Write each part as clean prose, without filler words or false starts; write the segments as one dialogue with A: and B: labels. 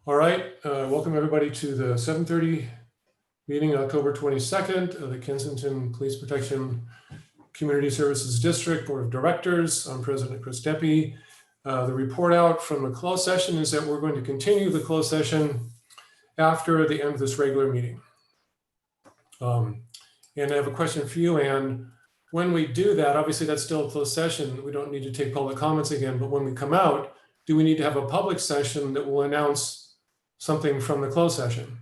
A: All right, welcome everybody to the 7:30 meeting, October 22nd of the Kensington Police Protection Community Services District Board of Directors. I'm President Chris Deppe. The report out from the closed session is that we're going to continue the closed session after the end of this regular meeting. And I have a question for you, Ann. When we do that, obviously that's still a closed session. We don't need to take public comments again, but when we come out, do we need to have a public session that will announce something from the closed session?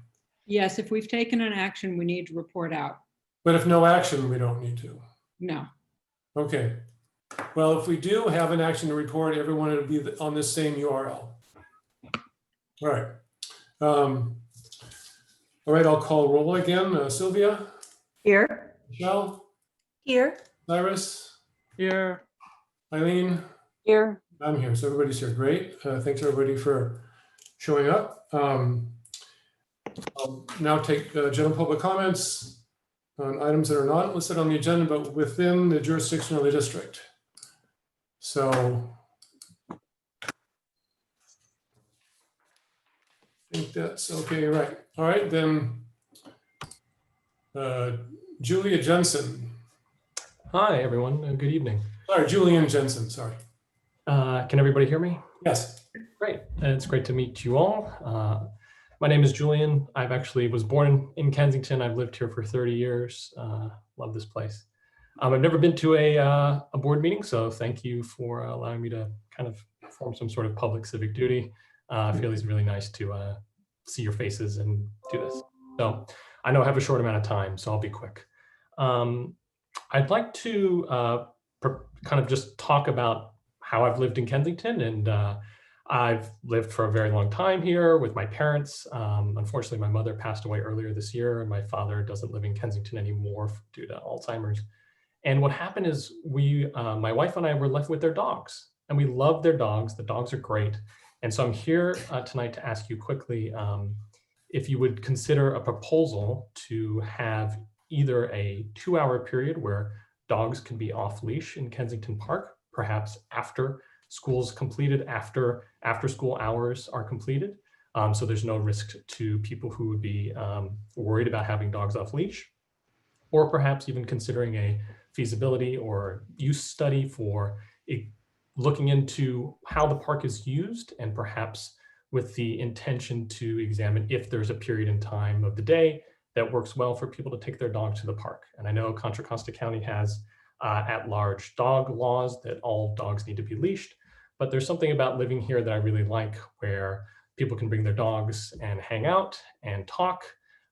B: Yes, if we've taken an action, we need to report out.
A: But if no action, we don't need to.
B: No.
A: Okay. Well, if we do have an action to report, everyone will be on this same URL. All right. All right, I'll call roll again. Sylvia?
C: Here.
A: Michelle?
C: Here.
A: Cyrus?
D: Here.
A: Eileen?
C: Here.
A: I'm here, so everybody's here. Great. Thanks everybody for showing up. I'll now take general public comments on items that are not listed on the agenda, but within the jurisdiction of the district. So I think that's okay, right. All right, then Julia Jensen.
D: Hi, everyone. Good evening.
A: Sorry, Julian Jensen, sorry.
D: Can everybody hear me?
A: Yes.
D: Great. It's great to meet you all. My name is Julian. I've actually was born in Kensington. I've lived here for 30 years. Love this place. I've never been to a board meeting, so thank you for allowing me to kind of perform some sort of public civic duty. I feel it's really nice to see your faces and do this. So I know I have a short amount of time, so I'll be quick. I'd like to kind of just talk about how I've lived in Kensington, and I've lived for a very long time here with my parents. Unfortunately, my mother passed away earlier this year, and my father doesn't live in Kensington anymore due to Alzheimer's. And what happened is my wife and I were left with their dogs, and we love their dogs. The dogs are great. And so I'm here tonight to ask you quickly if you would consider a proposal to have either a 2-hour period where dogs can be off leash in Kensington Park, perhaps after school's completed, after school hours are completed. So there's no risk to people who would be worried about having dogs off leash, or perhaps even considering a feasibility or use study for looking into how the park is used, and perhaps with the intention to examine if there's a period in time of the day that works well for people to take their dog to the park. And I know Contra Costa County has at-large dog laws that all dogs need to be leashed, but there's something about living here that I really like, where people can bring their dogs and hang out and talk,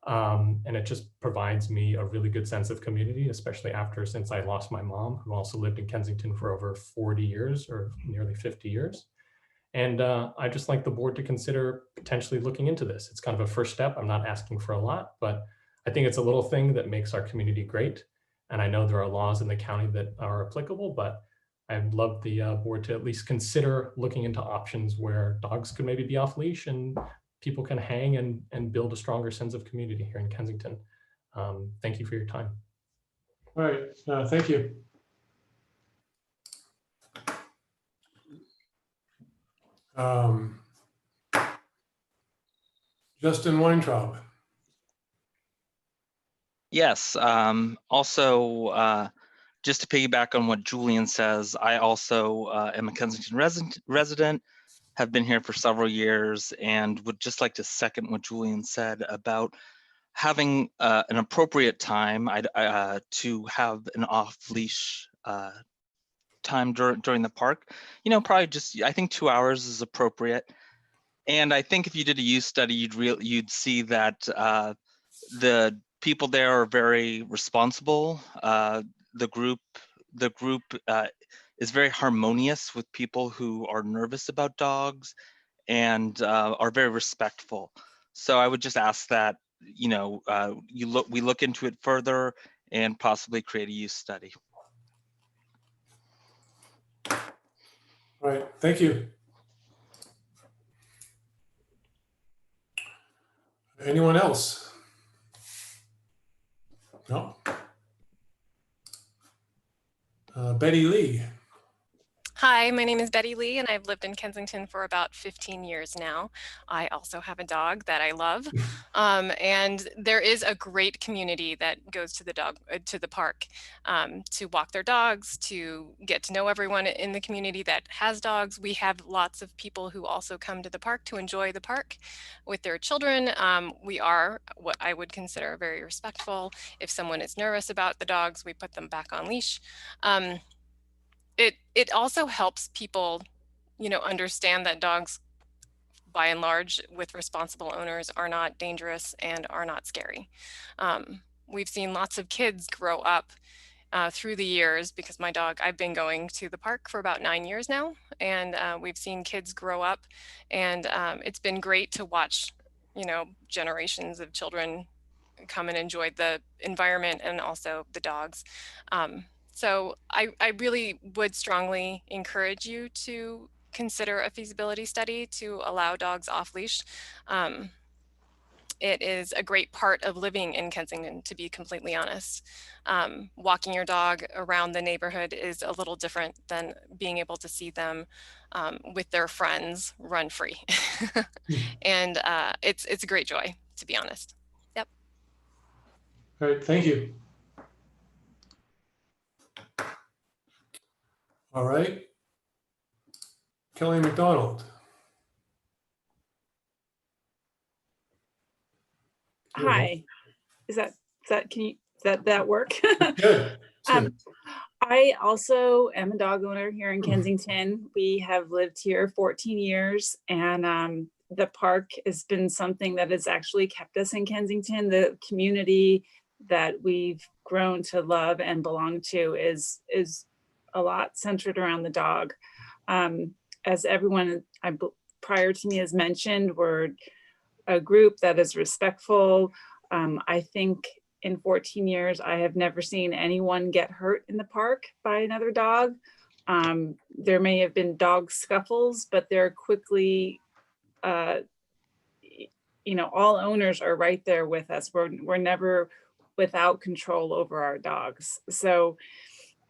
D: and it just provides me a really good sense of community, especially since I lost my mom, who also lived in Kensington for over 40 years or nearly 50 years. And I just like the board to consider potentially looking into this. It's kind of a first step. I'm not asking for a lot, but I think it's a little thing that makes our community great. And I know there are laws in the county that are applicable, but I'd love the board to at least consider looking into options where dogs could maybe be off leash and people can hang and build a stronger sense of community here in Kensington. Thank you for your time.
A: All right, thank you. Justin Weintraub.
E: Yes, also, just to piggyback on what Julian says, I also am a Kensington resident, have been here for several years, and would just like to second what Julian said about having an appropriate time to have an off-leash time during the park. You know, probably just, I think 2 hours is appropriate. And I think if you did a use study, you'd see that the people there are very responsible. The group is very harmonious with people who are nervous about dogs and are very respectful. So I would just ask that, you know, we look into it further and possibly create a use study.
A: All right, thank you. Anyone else? No. Betty Lee.
F: Hi, my name is Betty Lee, and I've lived in Kensington for about 15 years now. I also have a dog that I love, and there is a great community that goes to the park to walk their dogs, to get to know everyone in the community that has dogs. We have lots of people who also come to the park to enjoy the park with their children. We are what I would consider very respectful. If someone is nervous about the dogs, we put them back on leash. It also helps people, understand that dogs, by and large, with responsible owners, are not dangerous and are not scary. We've seen lots of kids grow up through the years because I've been going to the park for about 9 years now, and we've seen kids grow up, and it's been great to watch, generations of children come and enjoy the environment and also the dogs. So I really would strongly encourage you to consider a feasibility study to allow dogs off leash. It is a great part of living in Kensington, to be completely honest. Walking your dog around the neighborhood is a little different than being able to see them with their friends run free. And it's a great joy, to be honest. Yep.
A: All right, thank you. All right. Kelly McDonald.
C: Hi. Does that work?
A: Good.
C: I also am a dog owner here in Kensington. We have lived here 14 years, and the park has been something that has actually kept us in Kensington. The community that we've grown to love and belong to is a lot centered around the dog. As everyone prior to me has mentioned, we're a group that is respectful. I think in 14 years, I have never seen anyone get hurt in the park by another dog. There may have been dog scuffles, but they're quickly, all owners are right there with us. We're never without control over our dogs. So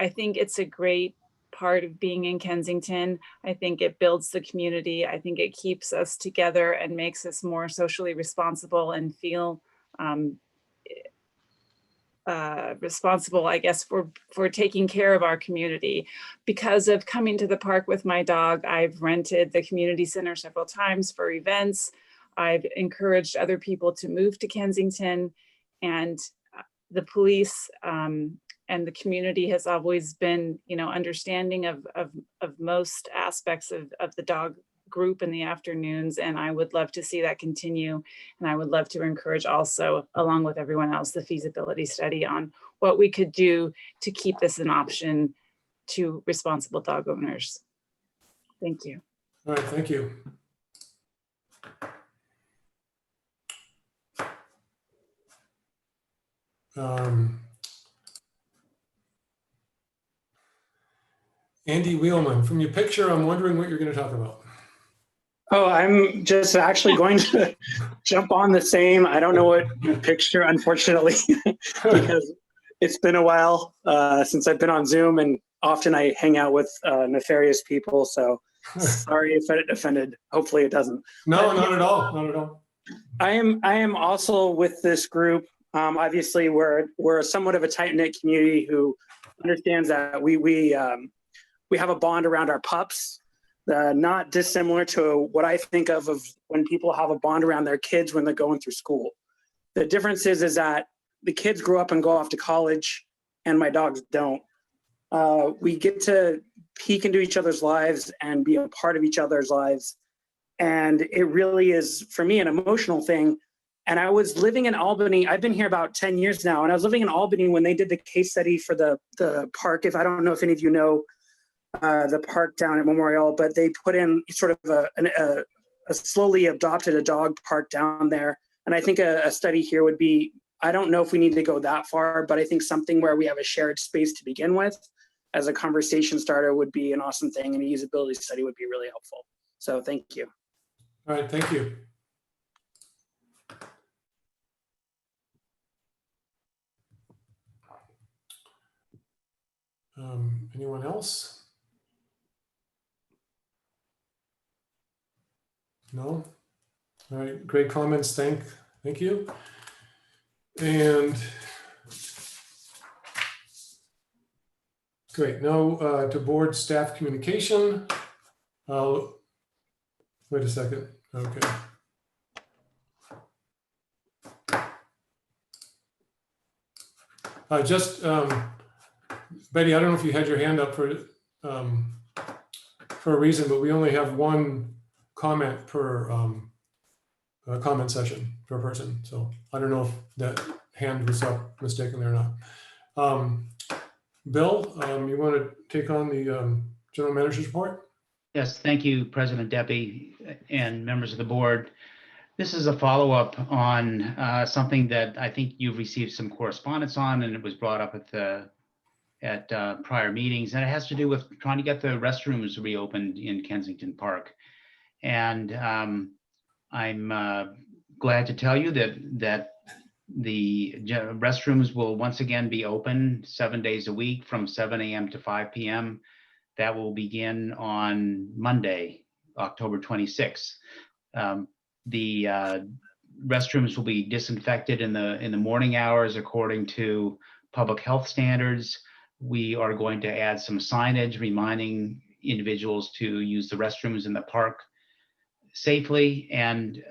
C: I think it's a great part of being in Kensington. I think it builds the community. I think it keeps us together and makes us more socially responsible and feel responsible, I guess, for taking care of our community. Because of coming to the park with my dog, I've rented the community center several times for events. I've encouraged other people to move to Kensington, and the police and the community has always been, understanding of most aspects of the dog group in the afternoons. And I would love to see that continue. And I would love to encourage also, along with everyone else, the feasibility study on what we could do to keep this an option to responsible dog owners. Thank you.
A: All right, thank you. Andy Wheelman, from your picture, I'm wondering what you're going to talk about.
G: Oh, I'm just actually going to jump on the same. I don't know what picture, unfortunately, because it's been a while since I've been on Zoom, and often I hang out with nefarious people. So sorry if it offended. Hopefully it doesn't.
A: No, not at all. Not at all.
G: I am also with this group. Obviously, we're somewhat of a tight-knit community who understands that we have a bond around our pups. Not dissimilar to what I think of when people have a bond around their kids when they're going through school. The difference is that the kids grow up and go off to college, and my dogs don't. We get to peek into each other's lives and be a part of each other's lives. And it really is, for me, an emotional thing. And I was living in Albany. I've been here about 10 years now, and I was living in Albany when they did the case study for the park. I don't know if any of you know the park down at Memorial, but they put in sort of a slowly adopted a dog park down there. And I think a study here would be, I don't know if we need to go that far, but I think something where we have a shared space to begin with as a conversation starter would be an awesome thing, and a usability study would be really helpful. So thank you.
A: All right, thank you. Anyone else? No? All right, great comments. Thank you. And great. Now to board staff communication. Wait a second. Okay. Betty, I don't know if you had your hand up for a reason, but we only have one comment per comment session per person. So I don't know if that hand was up mistakenly or not. Bill, you want to take on the general manager's report?
H: Yes, thank you, President Deppie and members of the board. This is a follow-up on something that I think you've received some correspondence on, and it was brought up at prior meetings, and it has to do with trying to get the restrooms reopened in Kensington Park. And I'm glad to tell you that the restrooms will once again be open 7 days a week from 7 a.m. to 5 p.m. That will begin on Monday, October 26th. The restrooms will be disinfected in the morning hours according to public health standards. We are going to add some signage reminding individuals to use the restrooms in the park safely, and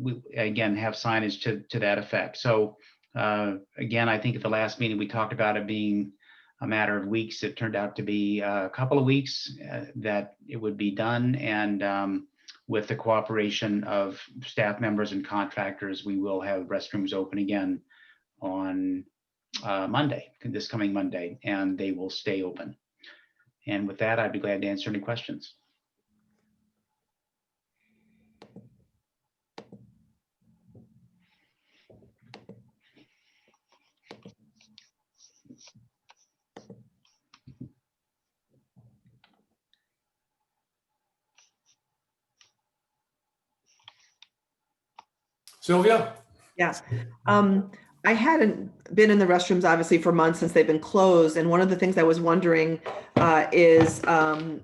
H: we again have signage to that effect. So again, I think at the last meeting we talked about it being a matter of weeks. It turned out to be a couple of weeks that it would be done, and with the cooperation of staff members and contractors, we will have restrooms open again on Monday, this coming Monday, and they will stay open. And with that, I'd be glad to answer any questions.
A: Sylvia?
I: Yeah. I hadn't been in the restrooms obviously for months since they've been closed. And one of the things I was wondering is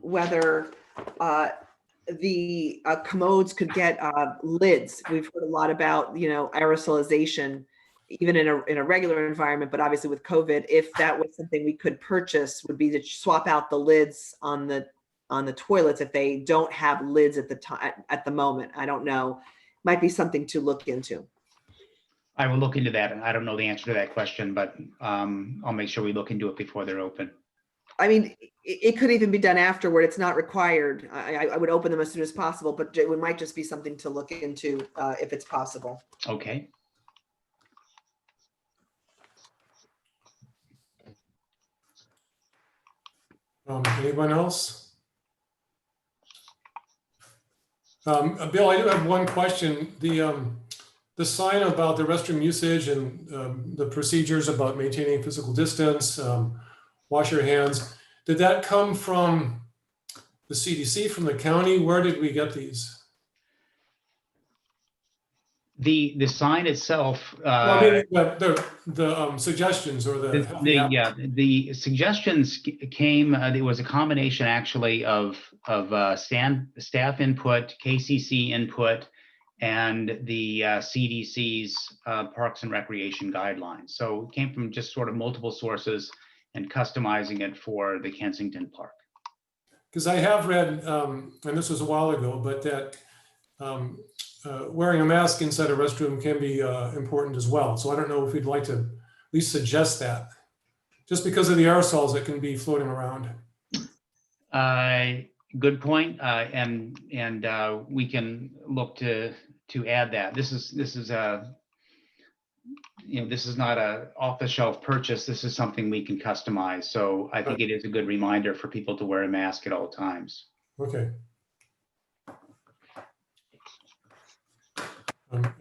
I: whether the commodes could get lids. We've heard a lot about, aerosolization, even in a regular environment, but obviously with COVID, if that was something we could purchase, would be to swap out the lids on the toilets if they don't have lids at the moment. I don't know. Might be something to look into.
H: I will look into that. I don't know the answer to that question, but I'll make sure we look into it before they're open.
I: I mean, it could even be done afterward. It's not required. I would open them as soon as possible, but it might just be something to look into if it's possible.
H: Okay.
A: Anyone else? Bill, I do have one question. The sign about the restroom usage and the procedures about maintaining physical distance, wash your hands, did that come from the CDC, from the county? Where did we get these?
H: The sign itself.
A: Well, I mean, the suggestions or
H: the suggestions came. It was a combination actually of staff input, KCC input, and the CDC's Parks and Recreation guidelines. So it came from just sort of multiple sources and customizing it for the Kensington Park.
A: Because I have read, and this was a while ago, but that wearing a mask inside a restroom can be important as well. So I don't know if we'd like to at least suggest that, just because of the aerosols that can be floating around.
H: Good point, and we can look to add that. This is this is not a off-the-shelf purchase. This is something we can customize. So I think it is a good reminder for people to wear a mask at all times.
A: Okay.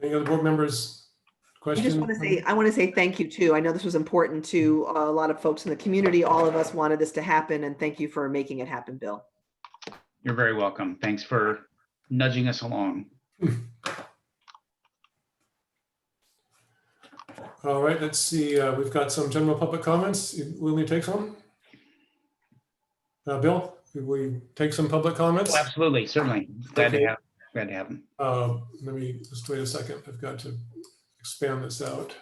A: Any other board members? Questions?
I: I want to say thank you too. I know this was important to a lot of folks in the community. All of us wanted this to happen, and thank you for making it happen, Bill.
H: You're very welcome. Thanks for nudging us along.
A: All right, let's see. We've got some general public comments. Will we take some? Bill, will we take some public comments?
H: Oh, absolutely, certainly. Glad to Glad to have him.
A: Let me just wait a second. I've got to expand this out.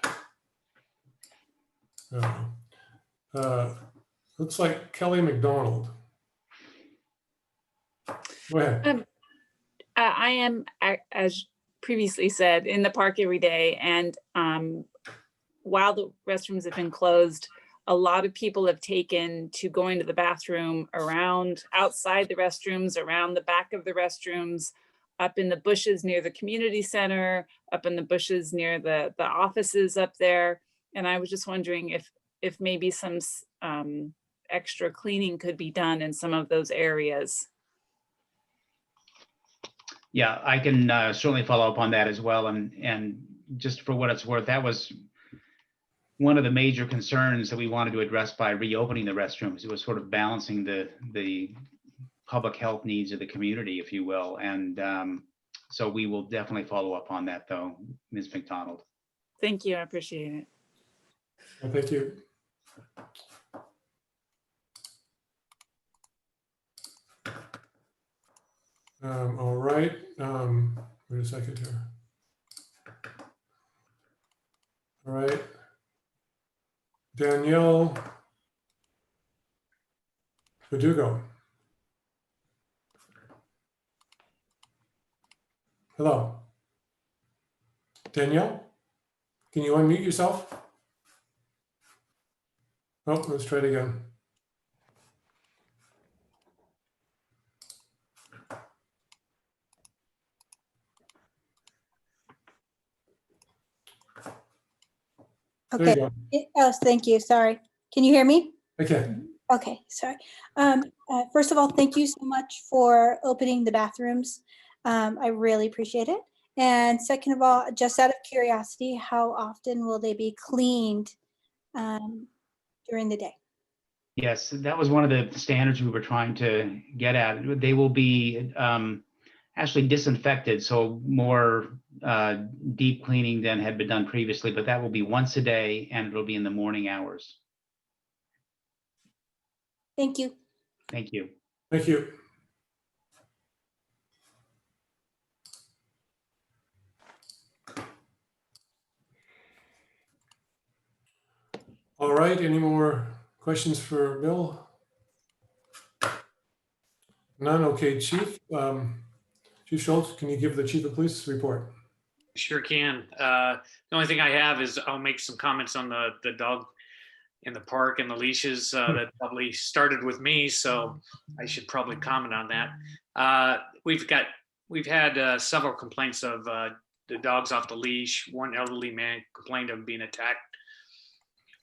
A: Looks like Kelly McDonald. Go ahead.
C: I am, as previously said, in the park every day. And while the restrooms have been closed, a lot of people have taken to going to the bathroom around outside the restrooms, around the back of the restrooms, up in the bushes near the community center, up in the bushes near the offices up there. And I was just wondering if maybe some extra cleaning could be done in some of those areas.
H: Yeah, I can certainly follow up on that as well. And just for what it's worth, that was one of the major concerns that we wanted to address by reopening the restrooms. It was sort of balancing the public health needs of the community, if you will. And so we will definitely follow up on that, though, Ms. McDonald.
C: Thank you. I appreciate it.
A: Well, thank you. All right. Wait a second here. All right. Danielle Verdugo. Hello. Danielle, can you unmute yourself? Oh, let's try it again. There you
J: Okay.
A: go.
J: Oh, thank you. Sorry. Can you hear me?
A: Okay.
J: Okay, sorry. First of all, thank you so much for opening the bathrooms. I really appreciate it. And second of all, just out of curiosity, how often will they be cleaned during the day?
H: Yes, that was one of the standards we were trying to get at. They will be actually disinfected, so more deep cleaning than had been done previously, but that will be once a day and it'll be in the morning hours.
J: Thank you.
H: Thank you.
A: Thank you. All right, any more questions for Bill? None, okay, Chief. Chief Schultz, can you give the Chief of Police report?
K: Sure can. The only thing I have is I'll make some comments on the dog in the park and the leashes. That probably started with me, so I should probably comment on that. We've had several complaints of the dogs off the leash. One elderly man complained of being attacked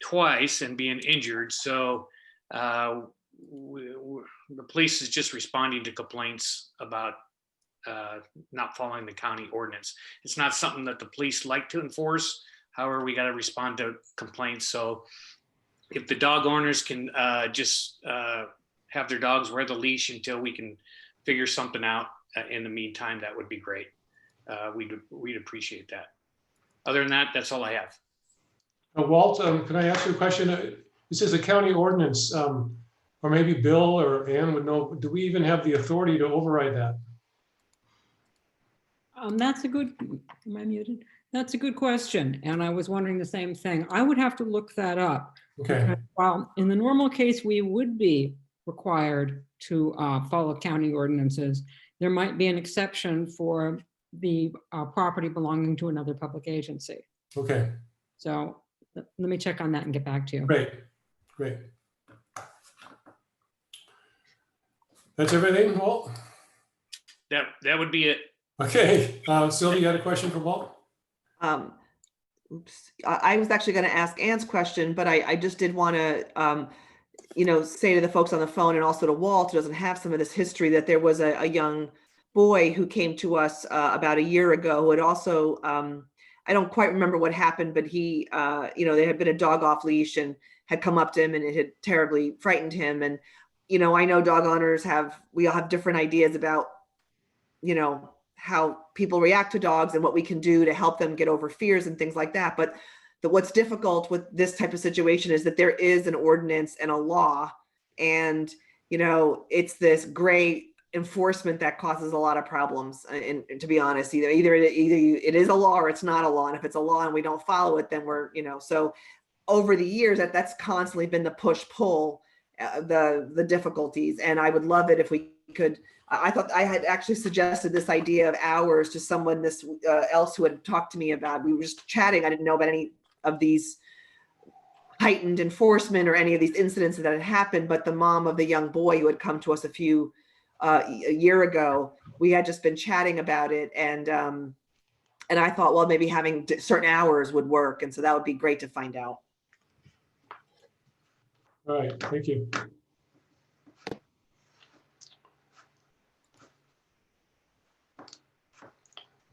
K: twice and being injured. So the police is just responding to complaints about not following the county ordinance. It's not something that the police like to enforce. However, we got to respond to complaints. So if the dog owners can just have their dogs wear the leash until we can figure something out in the meantime, that would be great. We'd appreciate that. Other than that, that's all I have.
A: Walt, can I ask you a question? This is a county ordinance, or maybe Bill or Ann would know. Do we even have the authority to override that?
B: That's a good, am I muted? That's a good question. And I was wondering the same thing. I would have to look that up.
A: Okay.
B: While in the normal case, we would be required to follow county ordinances, there might be an exception for the property belonging to another public agency.
A: Okay.
B: So let me check on that and get back to you.
A: Great. Great. That's everything, Walt?
K: That would be it.
A: Okay. Sylvia, you had a question for Walt?
I: Oops. I was actually going to ask Ann's question, but I just did want to, say to the folks on the phone and also to Walt, who doesn't have some of this history, that there was a young boy who came to us about a year ago who had also, I don't quite remember what happened, but he, there had been a dog off leash and had come up to him and it had terribly frightened him. And, I know dog owners we all have different ideas about, how people react to dogs and what we can do to help them get over fears and things like that. But what's difficult with this type of situation is that there is an ordinance and a law, and it's this gray enforcement that causes a lot of problems. And to be honest, either it is a law or it's not a law. And if it's a law and we don't follow it, then we're, so over the years that's constantly been the push pull, the difficulties. And I would love it if we could. I thought I had actually suggested this idea of hours to someone else who had talked to me about. We were just chatting. I didn't know about any of these heightened enforcement or any of these incidents that had happened, but the mom of the young boy who had come to us a year ago, we had just been chatting about it, and I thought, well, maybe having certain hours would work, and so that would be great to find out.
A: All right, thank you.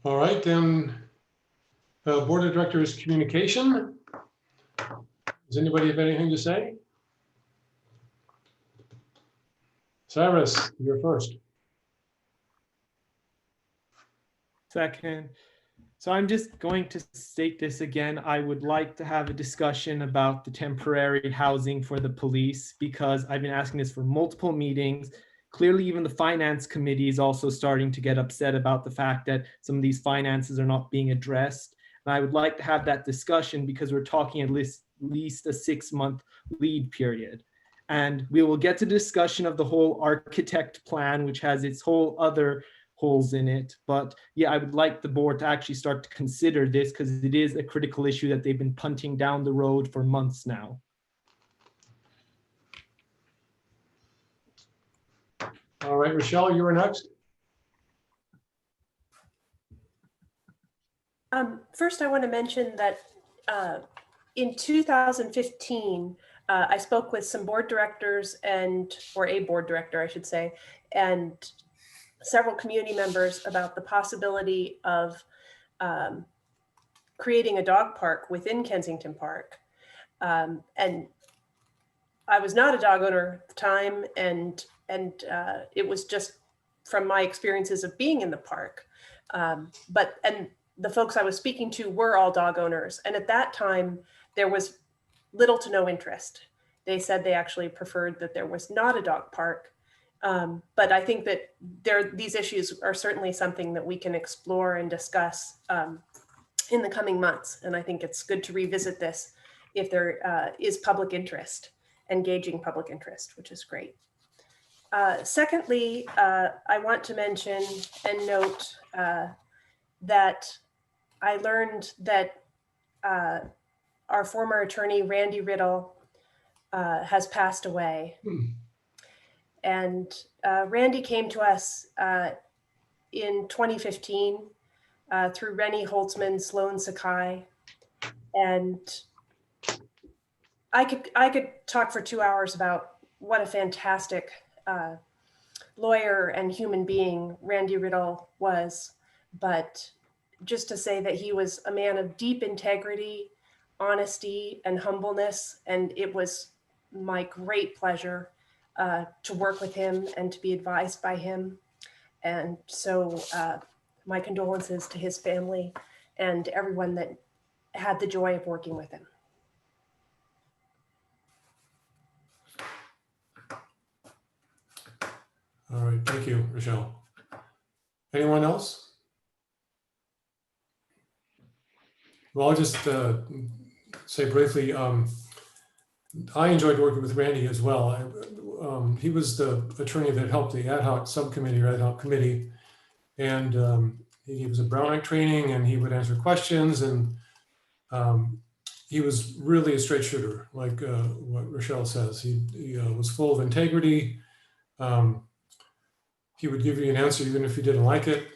A: All right, then, Board of Directors communication. Does anybody have anything to say? Cyrus, you're first.
L: Second. So I'm just going to state this again. I would like to have a discussion about the temporary housing for the police, because I've been asking this for multiple meetings. Clearly, even the finance committee is also starting to get upset about the fact that some of these finances are not being addressed. And I would like to have that discussion because we're talking at least a 6-month lead period. And we will get to discussion of the whole architect plan, which has its whole other holes in it. But yeah, I would like the board to actually start to consider this because it is a critical issue that they've been punting down the road for months now.
A: All right, Rochelle, you were next.
M: First, I want to mention that in 2015, I spoke with some board directors or a board director, I should say, and several community members about the possibility of creating a dog park within Kensington Park. And I was not a dog owner at the time, and it was just from my experiences of being in the park. And the folks I was speaking to were all dog owners. And at that time, there was little to no interest. They said they actually preferred that there was not a dog park. But I think that these issues are certainly something that we can explore and discuss in the coming months. And I think it's good to revisit this if there is public interest, engaging public interest, which is great. Secondly, I want to mention and note that I learned that our former attorney, Randy Riddle, has passed away. And Randy came to us in 2015 through Rennie Holtzman, Sloan Sakai. And I could talk for 2 hours about what a fantastic lawyer and human being Randy Riddle was. But just to say that he was a man of deep integrity, honesty, and humbleness. And it was my great pleasure to work with him and to be advised by him. And so my condolences to his family and everyone that had the joy of working with him.
A: All right, thank you, Rochelle. Anyone else? Well, I'll just say briefly, I enjoyed working with Randy as well. He was the attorney that helped the ad hoc subcommittee or ad hoc committee. And he was a Brown Act training and he would answer questions, and he was really a straight shooter, like what Rochelle says. He was full of integrity. He would give you an answer even if you didn't like it.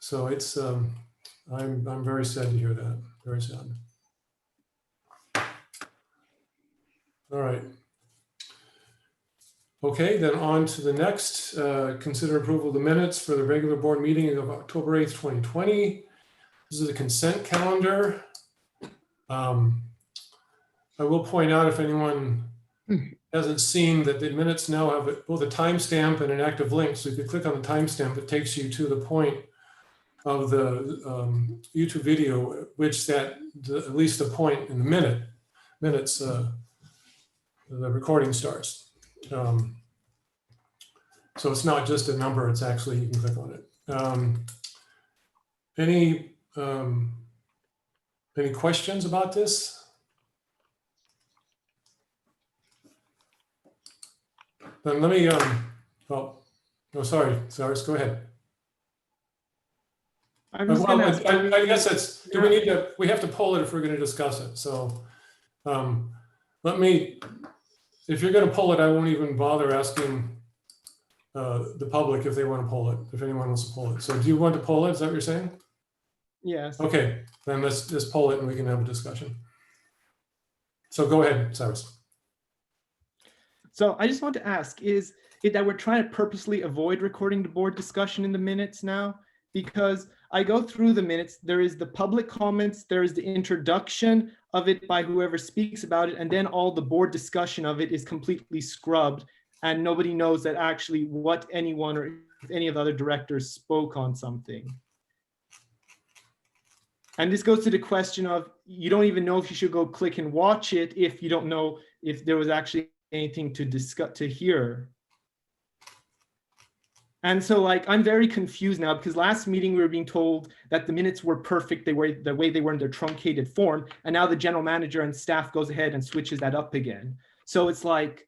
A: So it's, I'm very sad to hear that, very sad. All right. Okay, then on to the next. Consider approval of the minutes for the regular board meeting of October 8th, 2020. This is the consent calendar. I will point out, if anyone hasn't seen, that the minutes now have both a timestamp and an active link. So if you click on the timestamp, it takes you to the point of the YouTube video, which at least the point in the minutes, the recording starts. So it's not just a number, it's actually, you can click on it. Any questions about this? Then let me, oh, no, sorry, Cyrus, go ahead.
L: I'm just
A: Well,
L: gonna ask,
A: I guess it's, do we need to, we have to poll it if we're going to discuss it. So let me, if you're going to poll it, I won't even bother asking the public if they want to poll it, if anyone wants to poll it. So do you want to poll it? Is that what you're saying?
L: yes.
A: Okay, then let's just poll it and we can have a discussion. So go ahead, Cyrus.
L: So I just want to ask, is it that we're trying to purposely avoid recording the board discussion in the minutes now? Because I go through the minutes, there is the public comments, there is the introduction of it by whoever speaks about it, and then all the board discussion of it is completely scrubbed, and nobody knows that actually what anyone or if any of the other directors spoke on something. And this goes to the question of, you don't even know if you should go click and watch it if you don't know if there was actually anything to discuss, to hear. And so like, I'm very confused now because last meeting we were being told that the minutes were perfect. They were the way they were in their truncated form. And now the general manager and staff goes ahead and switches that up again. So it's like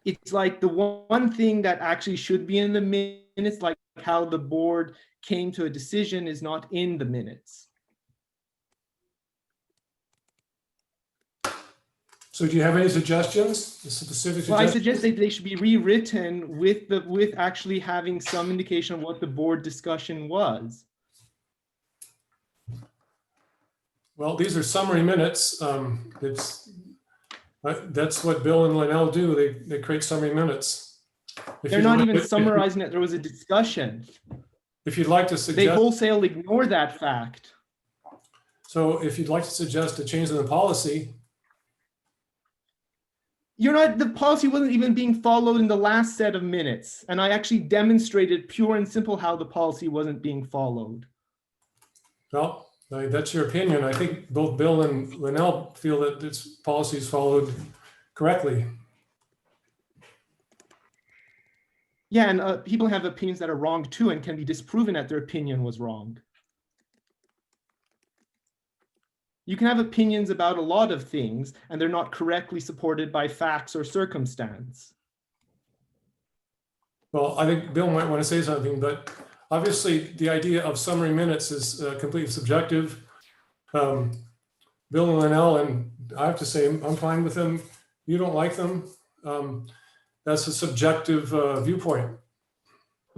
L: the one thing that actually should be in the minutes, like how the board came to a decision, is not in the minutes.
A: So do you have any suggestions, specific
L: Well, I
A: suggestions?
L: suggest that they should be rewritten with actually having some indication of what the board discussion was.
A: Well, these are summary minutes. That's what Bill and Linnell do. They create summary minutes.
L: They're not even summarizing that there was a discussion.
A: If you'd like to
L: They
A: suggest,
L: wholesale ignore that fact.
A: so if you'd like to suggest a change in the policy,
L: The policy wasn't even being followed in the last set of minutes. And I actually demonstrated pure and simple how the policy wasn't being followed.
A: well, that's your opinion. I think both Bill and Linnell feel that this policy is followed correctly.
L: Yeah, and people have opinions that are wrong too and can be disproven that their opinion was wrong. You can have opinions about a lot of things and they're not correctly supported by facts or circumstance.
A: Well, I think Bill might want to say something, but obviously the idea of summary minutes is completely subjective. Bill and Linnell, and I have to say, I'm fine with them. You don't like them. That's a subjective viewpoint.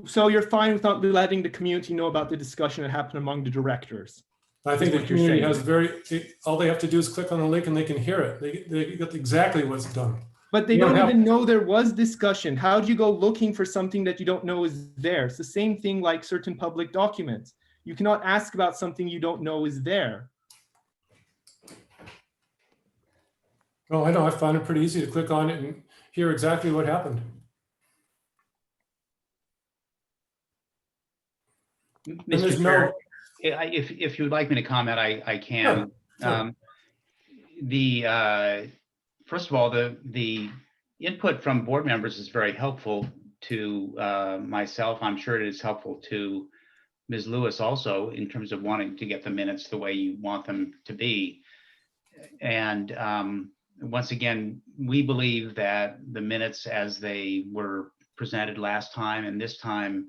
L: So you're fine with not letting the community know about the discussion that happened among the directors?
A: I think the
L: what you're
A: community
L: saying.
A: has all they have to do is click on the link and they can hear it. They get exactly what's done.
L: But they
A: You don't
L: don't
A: have-
L: even know there was discussion. How do you go looking for something that you don't know is there? It's the same thing like certain public documents. You cannot ask about something you don't know is there.
A: Well, I know, I found it pretty easy to click on it and hear exactly what happened. there's
H: Mr.
A: no-
H: Chair, if you would like me to comment, I can.
A: Sure.
H: First of all, the input from board members is very helpful to myself. I'm sure it is helpful to Ms. Lewis also in terms of wanting to get the minutes the way you want them to be. And once again, we believe that the minutes as they were presented last time and this time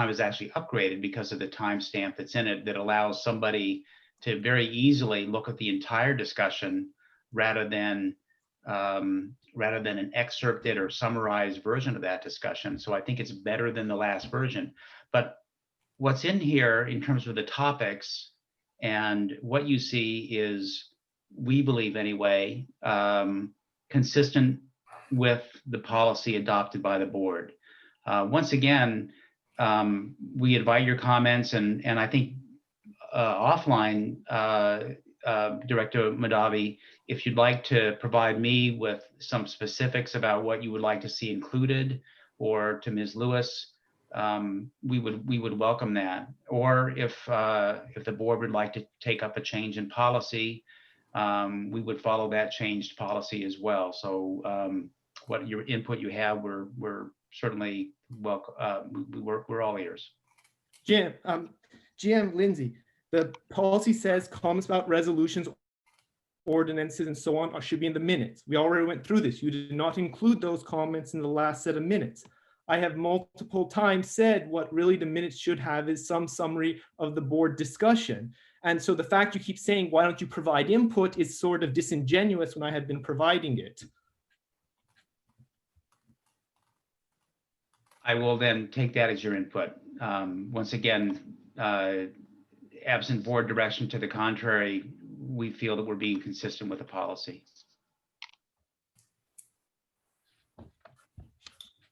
H: is actually upgraded because of the timestamp that's in it that allows somebody to very easily look at the entire discussion rather than an excerpted or summarized version of that discussion. So I think it's better than the last version. But what's in here in terms of the topics and what you see is, we believe anyway, consistent with the policy adopted by the board. Once again, we invite your comments, and I think offline, Director Madavi, if you'd like to provide me with some specifics about what you would like to see included, or to Ms. Lewis, we would welcome that. Or if the board would like to take up a change in policy, we would follow that changed policy as well. So what your input you have. We're certainly welcome. We're all ears.
L: GM Lindsay, the policy says comments about resolutions, ordinances, and so on should be in the minutes. We already went through this. You did not include those comments in the last set of minutes. I have multiple times said what really the minutes should have is some summary of the board discussion. And so the fact you keep saying, why don't you provide input, is sort of disingenuous when I have been providing it.
H: I will then take that as your input. Once again, absent board direction to the contrary, we feel that we're being consistent with the policy.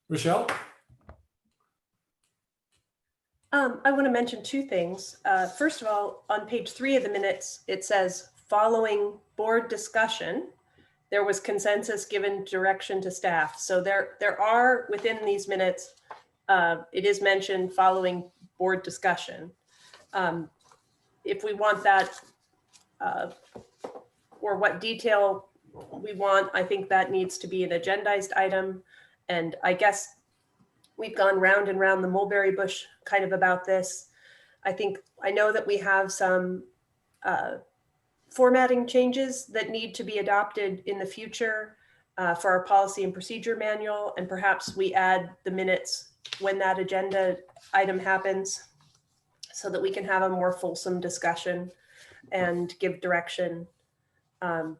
A: Rochelle?
M: I want to mention two things. First of all, on page 3 of the minutes, it says, following board discussion, there was consensus given direction to staff. So there are within these minutes, it is mentioned following board discussion. If we want that, or what detail we want, I think that needs to be an agendized item. And I guess we've gone round and round the mulberry bush kind of about this. I know that we have some formatting changes that need to be adopted in the future for our policy and procedure manual. And perhaps we add the minutes when that agenda item happens so that we can have a more fulsome discussion and give direction on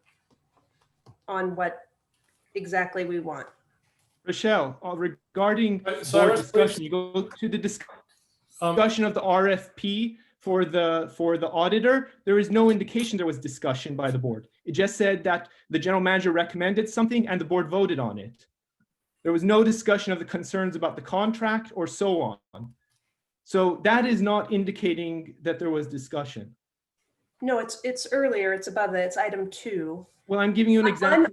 M: what exactly we want.
L: Rochelle, regarding board
A: Cyrus,
L: discussion,
A: please.
L: you go to the discussion of the RFP for the auditor. There is no indication there was discussion by the board. It just said that the general manager recommended something and the board voted on it. There was no discussion of the concerns about the contract or so on. So that is not indicating that there was discussion.
M: No, it's earlier. It's above that. It's item 2.
L: Well, I'm giving you an example.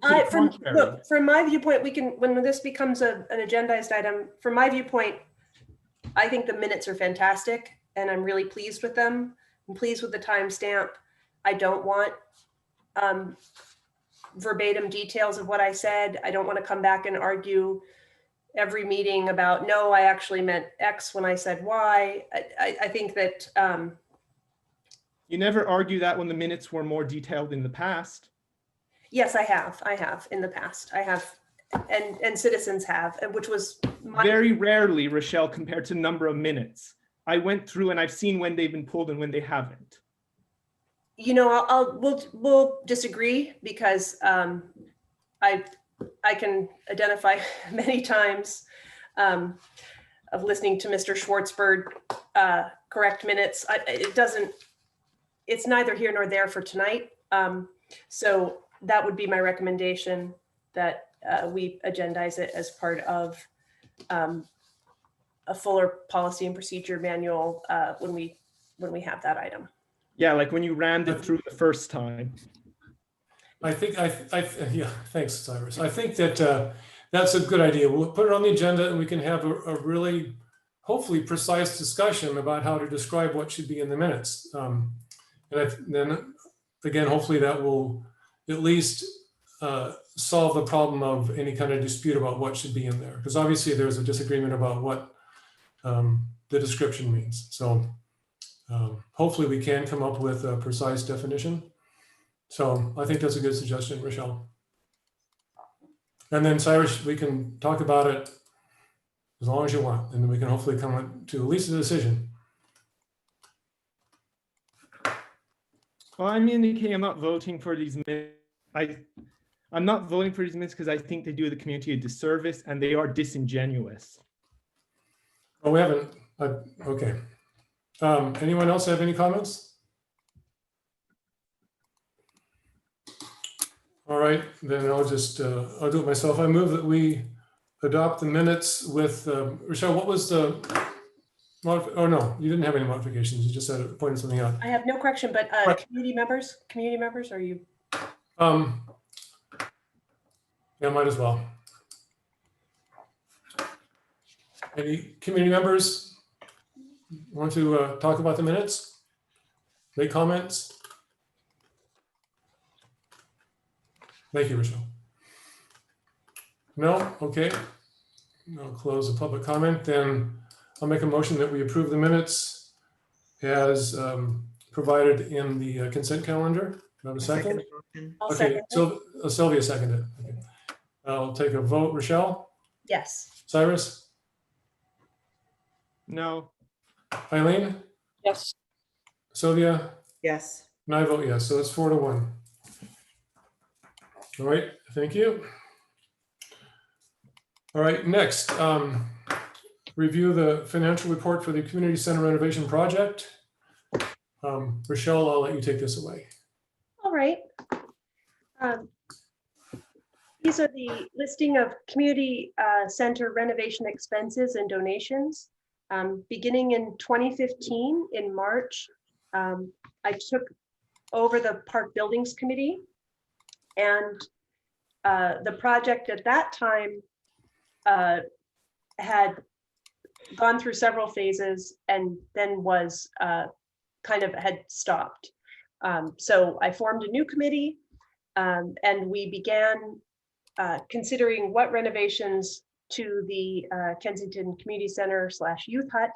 M: Look, from my viewpoint, we can, when this becomes an agendized item, from my viewpoint, I think the minutes are fantastic and I'm really pleased with them. I'm pleased with the timestamp. I don't want verbatim details of what I said. I don't want to come back and argue every meeting about, no, I actually meant X when I said Y. I think that
L: you never argue that when the minutes were more detailed in the past.
M: yes, I have in the past. I have, and citizens have, which was
L: very rarely, Rochelle, compared to number of minutes. I went through and I've seen when they've been pulled and when they haven't.
M: You know, we'll disagree because I can identify many times of listening to Mr. Schwartzberg correct minutes. It's neither here nor there for tonight. So that would be my recommendation, that we agendize it as part of a fuller policy and procedure manual when we have that item.
L: Yeah, like when you rammed it through the first time.
A: Yeah, thanks, Cyrus. I think that that's a good idea. We'll put it on the agenda and we can have a really, hopefully, precise discussion about how to describe what should be in the minutes. Then again, hopefully that will at least solve the problem of any kind of dispute about what should be in there. Because obviously there's a disagreement about what the description means. So hopefully we can come up with a precise definition. So I think that's a good suggestion, Rochelle. And then Cyrus, we can talk about it as long as you want, and then we can hopefully come to at least a decision.
L: Well, I'm indicating I'm not voting for these minutes. I'm not voting for these minutes because I think they do the community a disservice and they are disingenuous.
A: Oh, we haven't. Okay. Anyone else have any comments? All right, then I'll just, I'll do it myself. I move that we adopt the minutes with, Rochelle, what was the, oh no, you didn't have any modifications. You just said pointed something out.
M: I have no correction, but
A: Right.
M: community members, are you?
A: Yeah, might as well. Any community members want to talk about the minutes? Make comments? Thank you, Rochelle. No? Okay. I'll close the public comment. Then I'll make a motion that we approve the minutes as provided in the consent calendar. Do I have a second?
J: I'll
A: Okay,
J: second it.
A: so Sylvia seconded. Okay. I'll take a vote. Rochelle,
M: Yes.
A: Cyrus,
L: No.
A: Eileen,
M: Yes.
A: Sylvia,
I: Yes.
A: and I vote yes. So it's 4-1. All right, thank you. All right, next, review the financial report for the community center renovation project. Rochelle, I'll let you take this away.
M: All right. These are the listing of community center renovation expenses and donations. Beginning in 2015, in March, I took over the Park Buildings Committee, and the project at that time had gone through several phases and then was kind of had stopped. So I formed a new committee, and we began considering what renovations to the Kensington Community Center / Youth Hut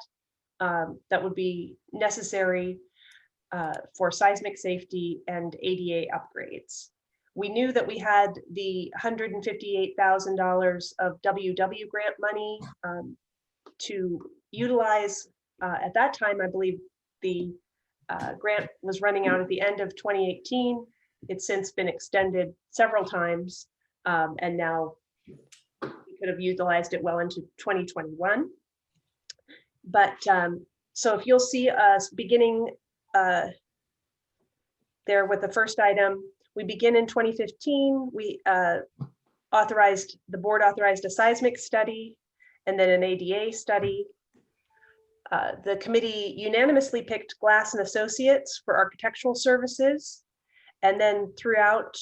M: that would be necessary for seismic safety and ADA upgrades. We knew that we had the $158,000 of WW grant money to utilize. At that time, I believe the grant was running out at the end of 2018. It's since been extended several times, and now we could have utilized it well into 2021. But so if you'll see us beginning there with the first item, we begin in 2015. We the board authorized a seismic study and then an ADA study. The committee unanimously picked Glass and Associates for architectural services. And then throughout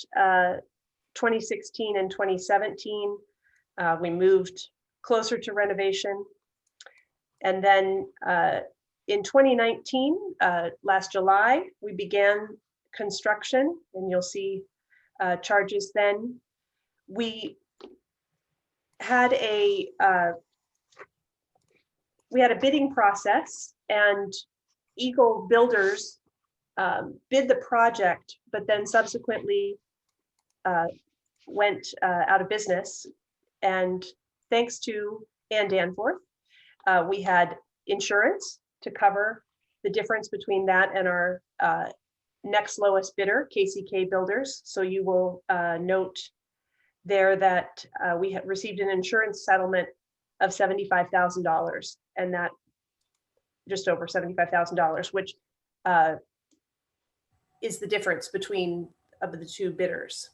M: 2016 and 2017, we moved closer to renovation. And then in 2019, last July, we began construction, and you'll see charges then. We had a bidding process, and Eagle Builders bid the project, but then subsequently went out of business. And thanks to Ann Danforth, we had insurance to cover the difference between that and our next lowest bidder, KCK Builders. So you will note there that we had received an insurance settlement of $75,000, and that just over $75,000, which is the difference between the two bidders.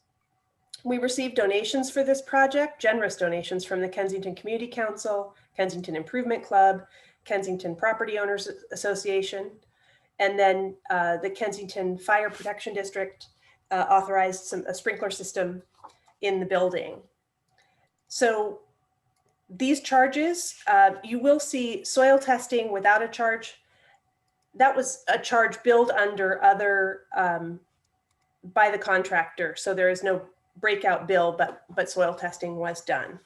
M: We received donations for this project, generous donations from the Kensington Community Council, Kensington Improvement Club, Kensington Property Owners Association, and then the Kensington Fire Protection District authorized a sprinkler system in the building. So these charges, you will see soil testing without a charge. That was a charge billed under other by the contractor. So there is no breakout bill, but soil testing was done.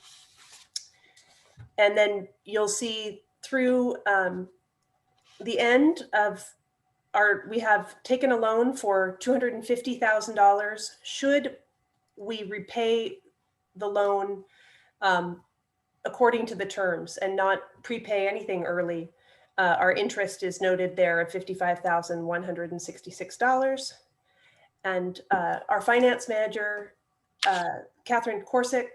M: And then you'll see through the end of we have taken a loan for $250,000. Should we repay the loan according to the terms and not prepay anything early, our interest is noted there at $55,166. And our finance manager, Catherine Korsick,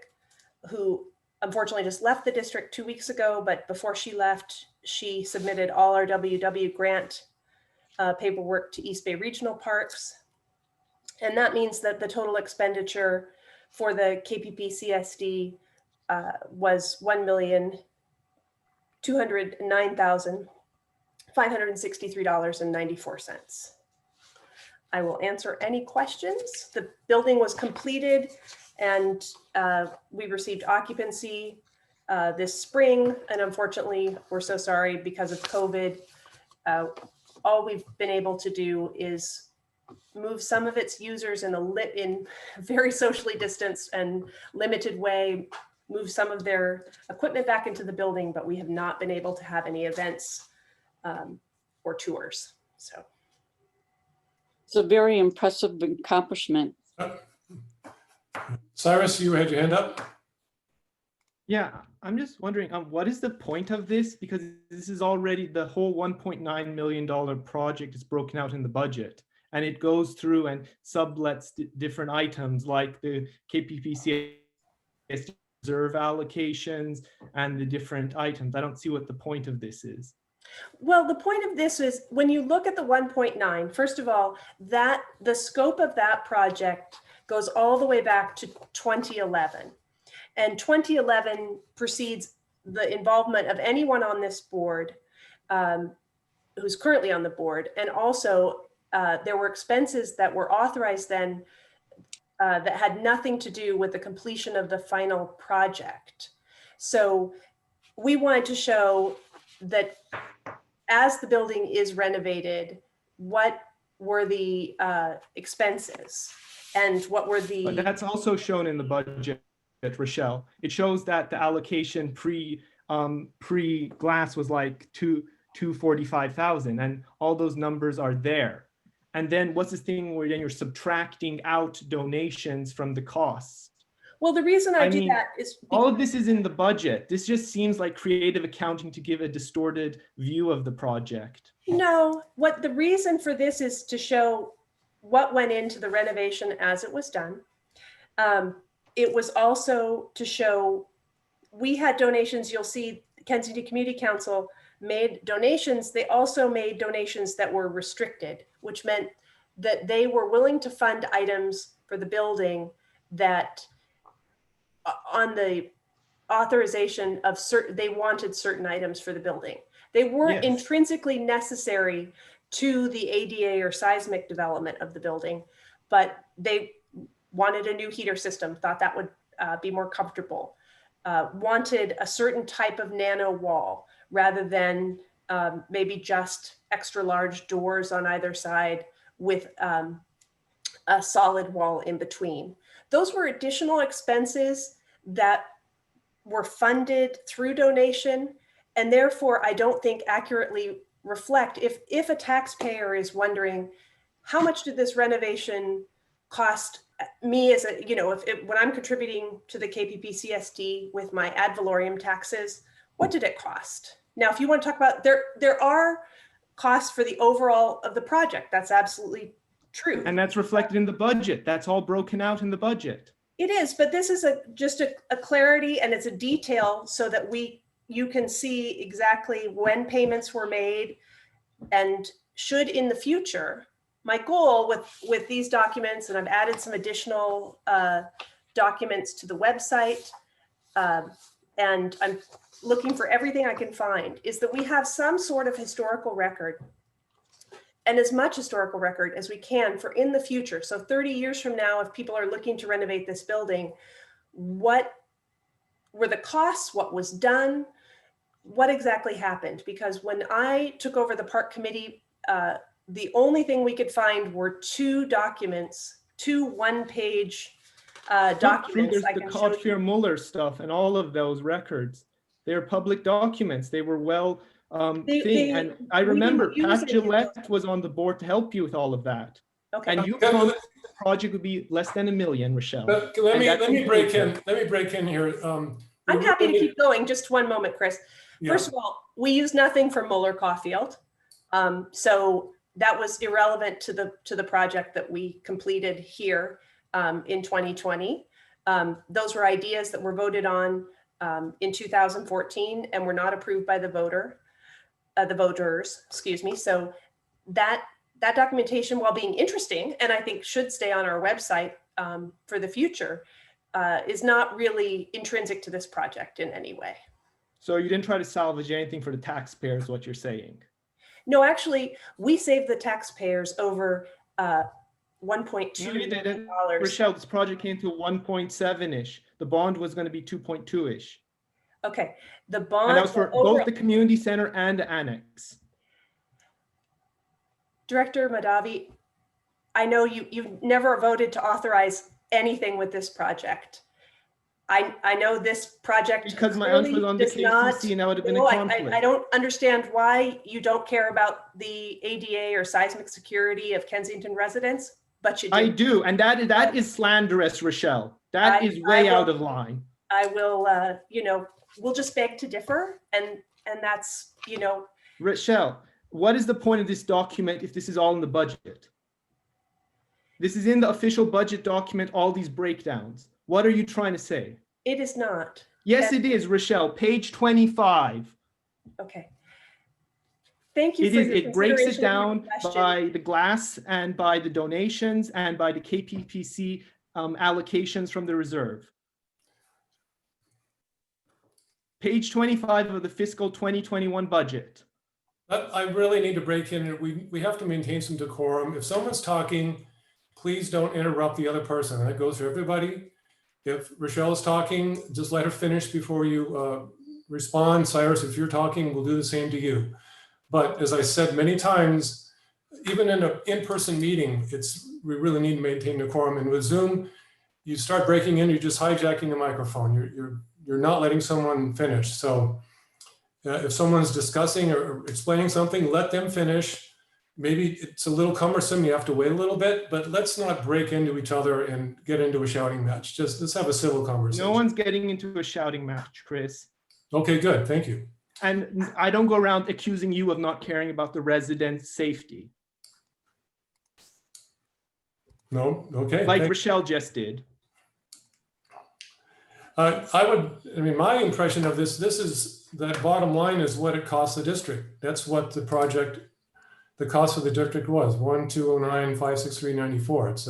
M: who unfortunately just left the district 2 weeks ago, but before she left, she submitted all our WW grant paperwork to East Bay Regional Parks. And that means that the total expenditure for the KPPCSD was $1,209,563.94. I will answer any questions. The building was completed, and we received occupancy this spring. And unfortunately, we're so sorry because of COVID. All we've been able to do is move some of its users in a very socially distanced and limited way move some of their equipment back into the building, but we have not been able to have any events or tours. So
N: It's a very impressive accomplishment.
A: Cyrus, you had your hand up?
L: Yeah, I'm just wondering, what is the point of this? Because this is already the whole $1.9 million project is broken out in the budget, and it goes through and sublets different items like the KPPCSD reserve allocations and the different items. I don't see what the point of this is.
M: well, the point of this is when you look at the 1.9, first of all, that the scope of that project goes all the way back to 2011. And 2011 precedes the involvement of anyone on this board who's currently on the board. And also there were expenses that were authorized then that had nothing to do with the completion of the final project. So we wanted to show that as the building is renovated, what were the expenses and what were the...
L: But that's also shown in the budget, Rochelle. It shows that the allocation pre-glass was like $245,000, and all those numbers are there. And then what's this thing where then you're subtracting out donations from the costs?
M: Well, the reason I do
L: mean,
M: that is
L: all of this is in the budget. This just seems like creative accounting to give a distorted view of the project.
M: no, what the reason for this is to show what went into the renovation as it was done. It was also to show we had donations. You'll see Kensington Community Council made donations. They also made donations that were restricted, which meant that they were willing to fund items for the building that on the authorization of certain, they wanted certain items for the building. They weren't
L: Yes.
M: intrinsically necessary to the ADA or seismic development of the building, but they wanted a new heater system, thought that would be more comfortable, wanted a certain type of nano wall rather than maybe just extra large doors on either side with a solid wall in between. Those were additional expenses that were funded through donation, and therefore I don't think accurately reflect if a taxpayer is wondering how much did this renovation cost me as a, you know, when I'm contributing to the KPPCSD with my ad valorem taxes, what did it cost? Now, if you want to talk about, there are costs for the overall of the project. That's absolutely true.
L: And that's reflected in the budget. That's all broken out in the budget.
M: It is, but this is just a clarity, and it's a detail so that you can see exactly when payments were made, and should in the future. My goal with these documents, and I've added some additional documents to the website, and I'm looking for everything I can find, is that we have some sort of historical record, and as much historical record as we can for in the future. So 30 years from now, if people are looking to renovate this building, what were the costs, what was done, what exactly happened? Because when I took over the park committee, the only thing we could find were two documents, two one-page documents.
L: There's the Codfier Muller stuff and all of those records. They're public documents. They were well and I remember Pat Gillette was on the board to help you with all of that.
M: Okay.
L: And you promised the project would be less than $1 million, Rochelle.
A: Let me break in here.
M: I'm happy to keep going. Just one moment, Chris. Yeah. First of all, we use nothing from Muller Caulfield. So that was irrelevant to the project that we completed here in 2020. Those were ideas that were voted on in 2014 and were not approved by the voters, excuse me. So that documentation, while being interesting, and I think should stay on our website for the future, is not really intrinsic to this project in any way.
L: So you didn't try to salvage anything for the taxpayers, what you're saying?
M: No, actually, we saved the taxpayers over $1.2 million.
L: Rochelle, this project came to 1.7-ish. The bond was going to be 2.2-ish.
M: Okay, the bond.
L: And that was for both the community center and the annex.
M: Director Mahdavi, I know you've never voted to authorize anything with this project. I know this project
L: Because my aunt was on the
M: does not.
L: KPC and that would have been a
M: No,
L: conflict.
M: I don't understand why you don't care about the ADA or seismic security of Kensington residents, but you do.
L: I do, and that is slanderous, Rochelle. That is way out of line.
M: I will, you know, we'll just beg to differ, and that's, you know.
L: Rochelle, what is the point of this document if this is all in the budget? This is in the official budget document, all these breakdowns. What are you trying to say?
M: It is not.
L: Yes, it is, Rochelle, page 25.
M: Okay. Thank you.
L: It breaks it
M: consideration of
L: down
M: my question.
L: by the glass and by the donations and by the KPPC allocations from the reserve. Page 25 of the fiscal 2021 budget.
A: I really need to break in. We have to maintain some decorum. If someone's talking, please don't interrupt the other person. That goes for everybody. If Rochelle is talking, just let her finish before you respond. Cyrus, if you're talking, we'll do the same to you. But as I said many times, even in an in-person meeting, we really need to maintain decorum. And with Zoom, you start breaking in, you're just hijacking the microphone. You're not letting someone finish. So if someone's discussing or explaining something, let them finish. Maybe it's a little cumbersome, you have to wait a little bit, but let's not break into each other and get into a shouting match. Just let's have a civil conversation.
L: No one's getting into a shouting match, Chris.
A: Okay, good, thank you.
L: And I don't go around accusing you of not caring about the residents' safety.
A: No, okay.
L: Like Rochelle just did.
A: My impression of this is that bottom line is what it costs the district. That's what the cost of the district was, 1,209,563.94. It's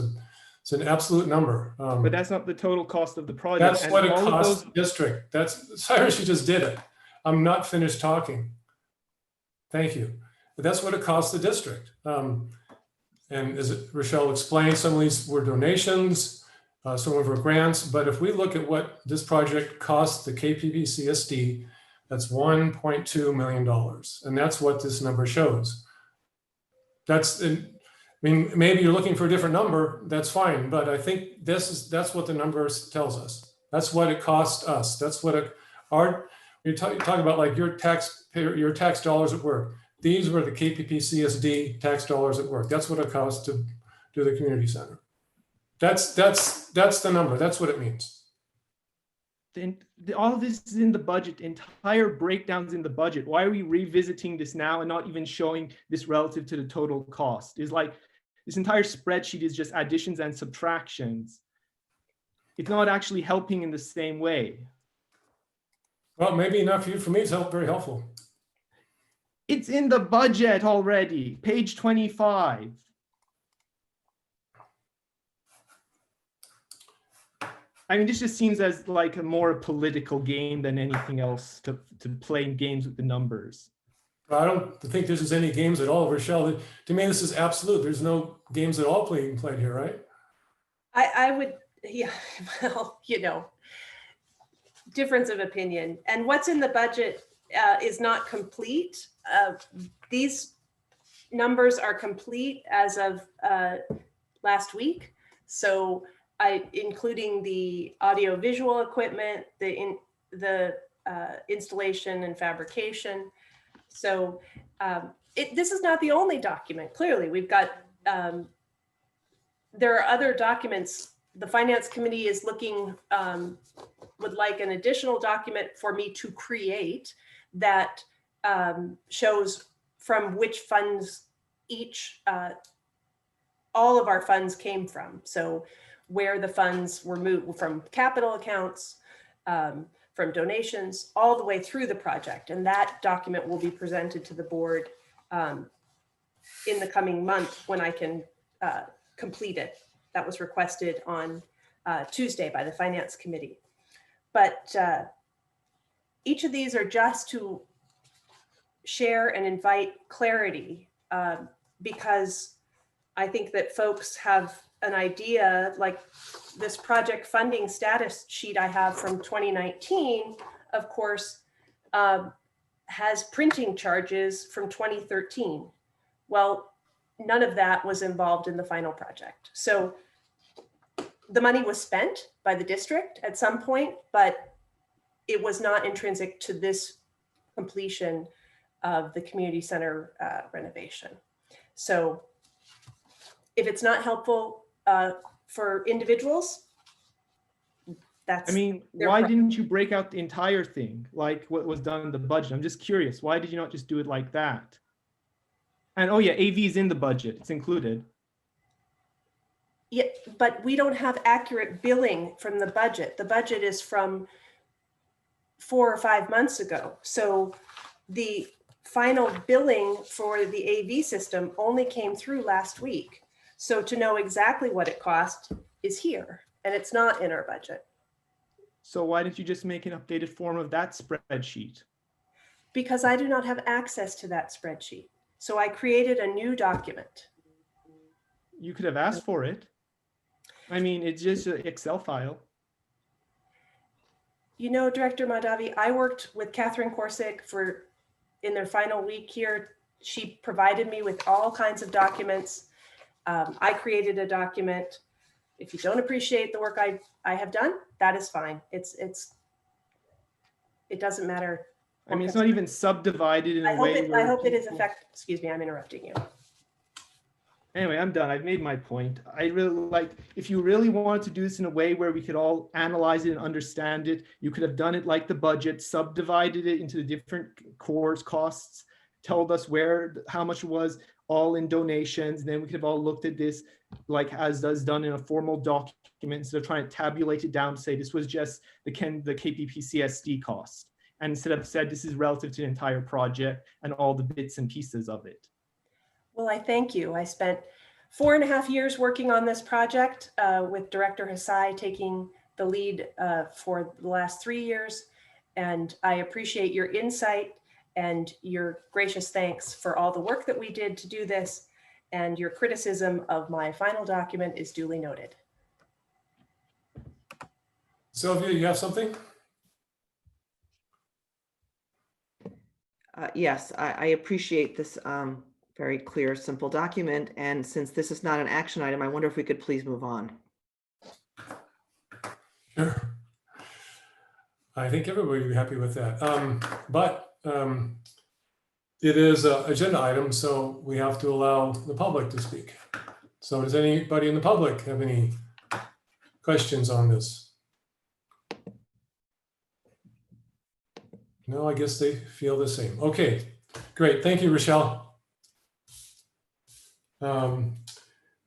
A: an absolute number.
L: But that's not the total cost of the project.
A: That's what it costs the district. Cyrus, you just did it. I'm not finished talking. Thank you. But that's what it costs the district. And as Rochelle explained, some of these were donations, some of them were grants. But if we look at what this project cost the KPPCSD, that's $1.2 million. And that's what this number shows. Maybe you're looking for a different number, that's fine. But I think that's what the numbers tells us. That's what it cost us. That's what you're talking about, like your tax dollars at work. These were the KPPCSD tax dollars at work. That's what it costs to do the community center. That's the number. That's what it means.
L: All of this is in the budget, entire breakdowns in the budget. Why are we revisiting this now and not even showing this relative to the total cost? It's like this entire spreadsheet is just additions and subtractions. It's not actually helping in the same way.
A: Well, maybe not for you. For me, it's very helpful.
L: It's in the budget already, page 25. I mean, this just seems as like a more political game than anything else to play games with the numbers.
A: I don't think this is any games at all, Rochelle. To me, this is absolute. There's no games at all being played here, right?
M: I would, yeah, well, you know, difference of opinion. And what's in the budget is not complete. These numbers are complete as of last week. So including the audio visual equipment, the installation and fabrication. So this is not the only document. Clearly, we've got, there are other documents. The Finance Committee is looking, would like an additional document for me to create that shows from which funds all of our funds came from. So where the funds were moved from capital accounts, from donations, all the way through the project. And that document will be presented to the board in the coming month when I can complete it. That was requested on Tuesday by the Finance Committee. But each of these are just to share and invite clarity because I think that folks have an idea, like this project funding status sheet I have from 2019, of course, has printing charges from 2013. Well, none of that was involved in the final project. So the money was spent by the district at some point, but it was not intrinsic to this completion of the community center renovation. So if it's not helpful for individuals, that's.
L: I mean,
M: their
L: why
M: preference.
L: didn't you break out the entire thing like what was done in the budget? I'm just curious. Why did you not just do it like that? And oh yeah, AV is in the budget. It's included.
M: Yeah, but we don't have accurate billing from the budget. The budget is from 4 or 5 months ago. So the final billing for the AV system only came through last week. So to know exactly what it cost is here, and it's not in our budget.
L: So why didn't you just make an updated form of that spreadsheet?
M: Because I do not have access to that spreadsheet. So I created a new document.
L: You could have asked for it. I mean, it's just an Excel file.
M: You know, Director Mahdavi, I worked with Catherine Corsick in their final week here. She provided me with all kinds of documents. I created a document. If you don't appreciate the work I have done, that is fine. It doesn't matter.
L: I mean, it's not even subdivided in a way.
M: I hope it is effective. Excuse me, I'm interrupting you.
L: Anyway, I'm done. I've made my point. I really like, if you really wanted to do this in a way where we could all analyze it and understand it, you could have done it like the budget, subdivided it into the different cores costs, told us how much it was, all in donations. And then we could have all looked at this like as done in a formal document instead of trying to tabulate it down to say this was just the KPPCSD cost. And instead of said this is relative to the entire project and all the bits and pieces of it.
M: Well, I thank you. I spent 4.5 years working on this project with Director Hasai taking the lead for the last 3 years. And I appreciate your insight and your gracious thanks for all the work that we did to do this. And your criticism of my final document is duly noted.
A: Sylvia, you have something?
I: Yes, I appreciate this very clear, simple document. And since this is not an action item, I wonder if we could please move on.
A: Sure. I think everybody would be happy with that. But it is an agenda item, so we have to allow the public to speak. So does anybody in the public have any questions on this? No, I guess they feel the same. Okay, great. Thank you, Rochelle. Now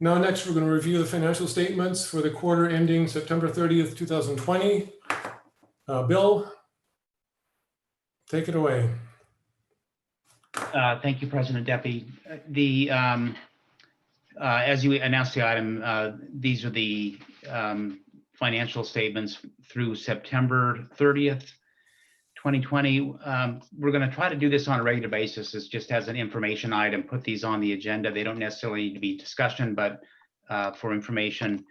A: next, we're going to review the financial statements for the quarter ending September 30th, 2020. Bill, take it away.
H: Thank you, President Deppie. As you announced the item, these are the financial statements through September 30th, 2020. We're going to try to do this on a regular basis. It's just as an information item, put these on the agenda. They don't necessarily need to be discussion, but for information.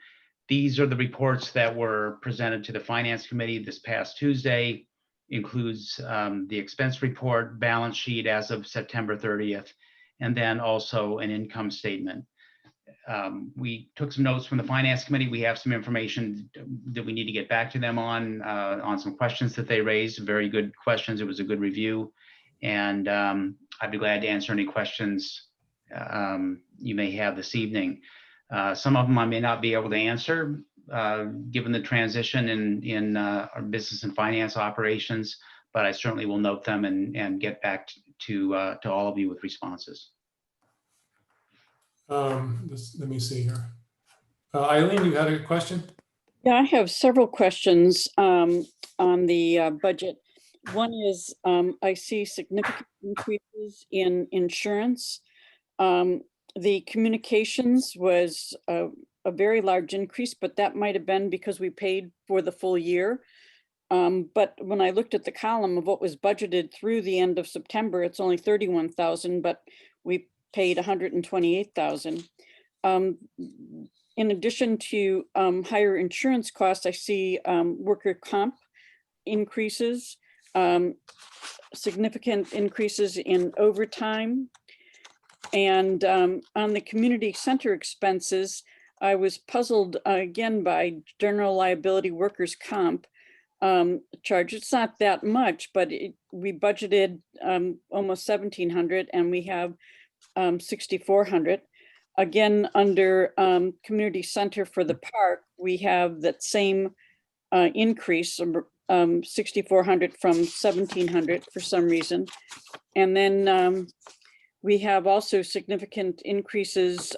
H: These are the reports that were presented to the Finance Committee this past Tuesday. Includes the expense report, balance sheet as of September 30th, and then also an income statement. We took some notes from the Finance Committee. We have some information that we need to get back to them on some questions that they raised. Very good questions. It was a good review. And I'd be glad to answer any questions you may have this evening. Some of them I may not be able to answer, given the transition in our business and finance operations, but I certainly will note them and get back to all of you with responses.
A: Let me see here. Eileen, you had a question?
N: Yeah, I have several questions on the budget. One is I see significant increases in insurance. The communications was a very large increase, but that might have been because we paid for the full year. But when I looked at the column of what was budgeted through the end of September, it's only 31,000, but we paid 128,000. In addition to higher insurance costs, I see worker comp increases, significant increases in overtime. And on the community center expenses, I was puzzled again by general liability workers' comp charge. It's not that much, but we budgeted almost 1,700 and we have 6,400. Again, under community center for the park, we have that same increase, 6,400 from 1,700 for some reason. And then we have also significant increases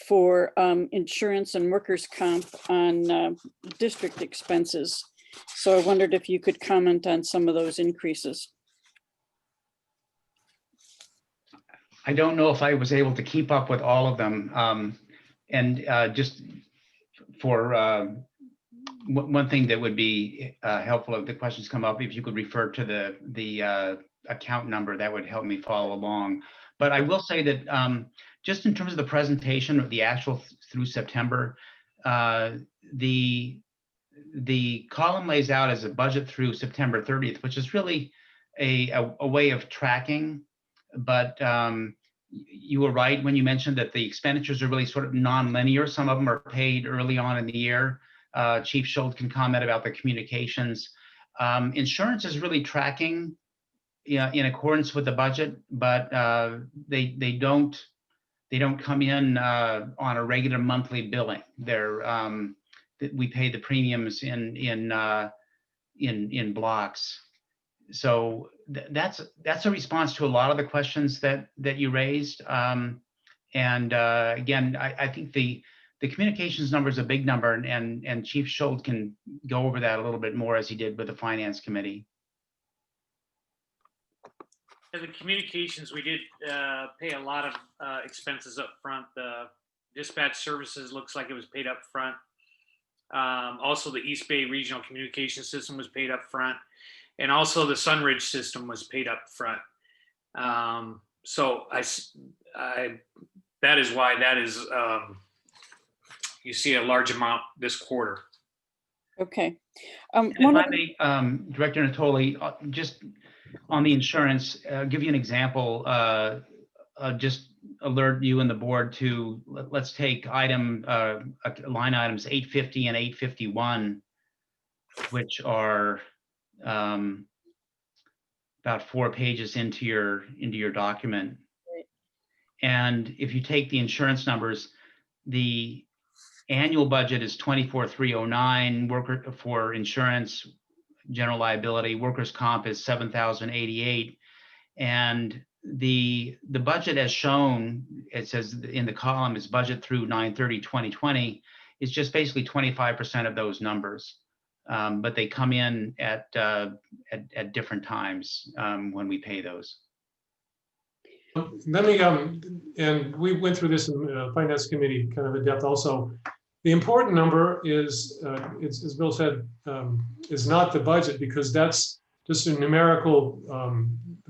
N: for insurance and workers' comp on district expenses. So I wondered if you could comment on some of those increases.
H: I don't know if I was able to keep up with all of them. Just for one thing that would be helpful if the questions come up, if you could refer to the account number, that would help me follow along. But I will say that just in terms of the presentation of the actual through September, the column lays out as a budget through September 30th, which is really a way of tracking. But you were right when you mentioned that the expenditures are really sort of non-linear. Some of them are paid early on in the year. Chief Schultz can comment about the communications. Insurance is really tracking in accordance with the budget, but they don't come in on a regular monthly billing. We pay the premiums in blocks. So that's a response to a lot of the questions that you raised. Again, I think the communications number is a big number, and Chief Schultz can go over that a little bit more as he did with the Finance Committee.
K: In the communications, we did pay a lot of expenses up front. The dispatch services looks like it was paid up front. Also, the East Bay Regional Communication System was paid up front. And also the Sunridge system was paid up front. So that is why that is, you see a large amount this quarter.
N: Okay.
H: If I may, Director Natoli, just on the insurance, give you an example, just alert you and the board to, let's take line items 850 and 851, which are about 4 pages into your document.
N: Right.
H: And if you take the insurance numbers, the annual budget is 24,309 for insurance, general liability. Workers' comp is 7,088, and the budget as shown, it says in the column, is budget through 9/30/2020, is just basically 25% of those numbers. But they come in at different times when we pay those.
A: Let me, and we went through this in the Finance Committee kind of in depth also. The important number is, as Bill said, is not the budget, because that's just a numerical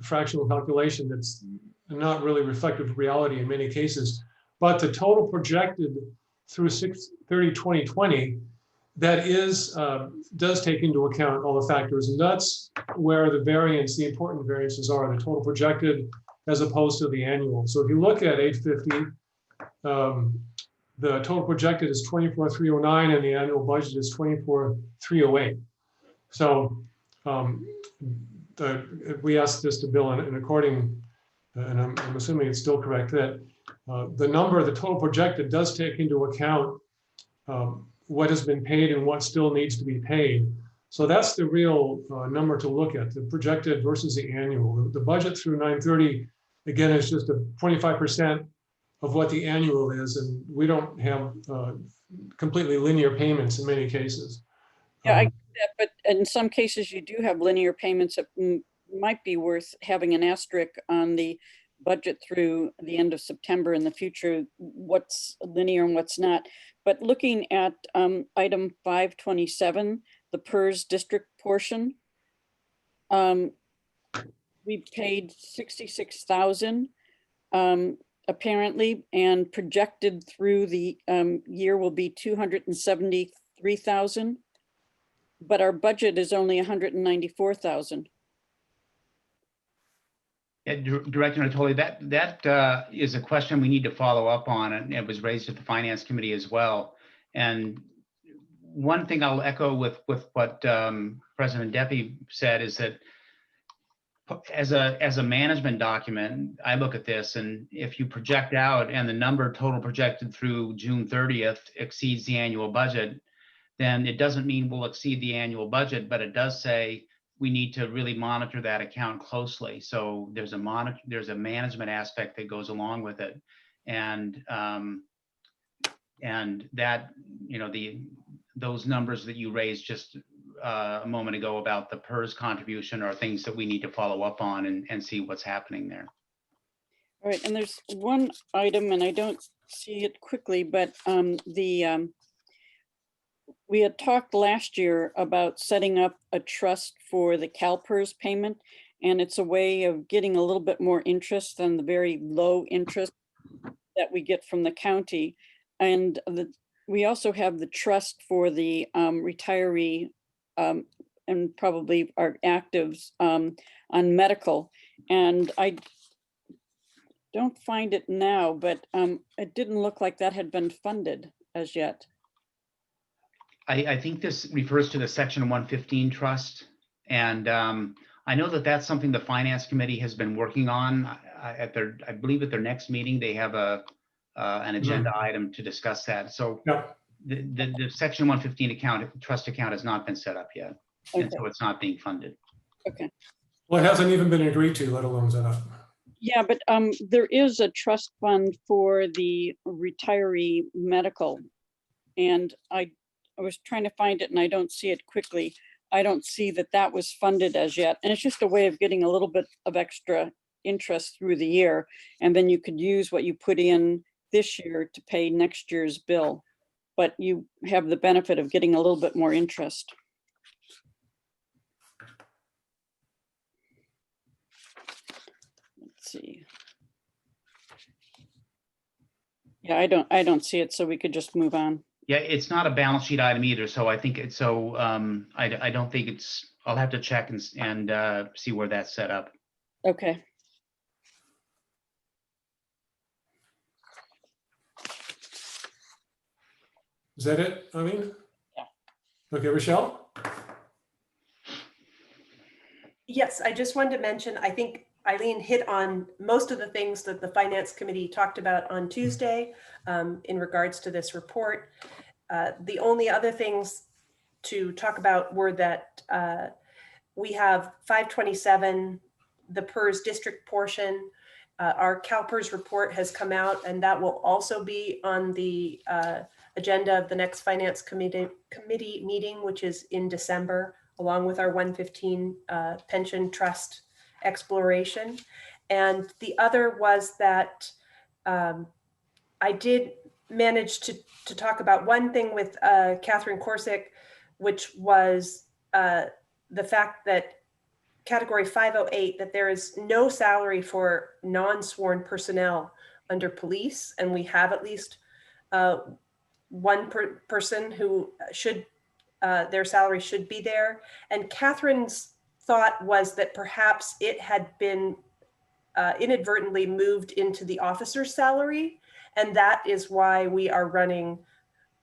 A: fractional calculation that's not really reflective of reality in many cases. But the total projected through 6/30/2020, that is, does take into account all the factors, and that's where the variance, the important variances are, the total projected as opposed to the annual. So if you look at 850, the total projected is 24,309 and the annual budget is 24,308. So we asked this to Bill, and according, and I'm assuming it's still correct, that the number, the total projected, does take into account what has been paid and what still needs to be paid. So that's the real number to look at, the projected versus the annual. The budget through 9/30, again, is just a 25% of what the annual is, and we don't have completely linear payments in many cases.
N: Yeah, I get that, but in some cases you do have linear payments that might be worth having an asterisk on the budget through the end of September in the future, what's linear and what's not. But looking at item 527, the PERS district portion, we paid 66,000 apparently, and projected through the year will be 273,000, but our budget is only 194,000.
H: Yeah, Director Natoli, that is a question we need to follow up on, and it was raised at the Finance Committee as well. And one thing I'll echo with what President Deppie said is that as a management document, I look at this, and if you project out and the number total projected through June 30th exceeds the annual budget, then it doesn't mean we'll exceed the annual budget, but it does say we need to really monitor that account closely. So there's a management aspect that goes along with it, and that, you know, those numbers that you raised just a moment ago about the PERS contribution are things that we need to follow up on and see what's happening there.
N: All right, and there's one item, and I don't see it quickly, but we had talked last year about setting up a trust for the CalPERS payment, and it's a way of getting a little bit more interest than the very low interest that we get from the county. And we also have the trust for the retiree and probably our actives on medical. And I don't find it now, but it didn't look like that had been funded as yet.
H: I think this refers to the Section 115 trust. And I know that that's something the Finance Committee has been working on. I believe at their next meeting, they have an agenda item to discuss that. So the Section 115 trust account has not been set up yet. Okay. And so it's not being funded.
N: Okay.
A: Well, it hasn't even been agreed to, let alone set up.
N: Yeah, but there is a trust fund for the retiree medical. And I was trying to find it and I don't see it quickly. I don't see that was funded as yet. And it's just a way of getting a little bit of extra interest through the year. And then you could use what you put in this year to pay next year's bill. But you have the benefit of getting a little bit more interest. Let's see. Yeah, I don't see it, so we could just move on.
H: Yeah, it's not a balance sheet item either, so I think it's so. I don't think it's. I'll have to check and see where that's set up.
N: Okay.
A: Is that it, Eileen?
N: Yeah.
A: Okay, Rochelle?
M: Yes, I just wanted to mention, I think Eileen hit on most of the things that the Finance Committee talked about on Tuesday in regards to this report. The only other things to talk about were that we have 527, the PERS district portion. Our CalPERS report has come out, and that will also be on the agenda of the next Finance Committee meeting, which is in December, along with our 115 pension trust exploration. And the other was that I did manage to talk about one thing with Catherine Corsick, which was the fact that category 508, that there is no salary for non-sworn personnel under police. And we have at least one person who should, their salary should be there. And Catherine's thought was that perhaps it had been inadvertently moved into the officer's salary. And that is why we are running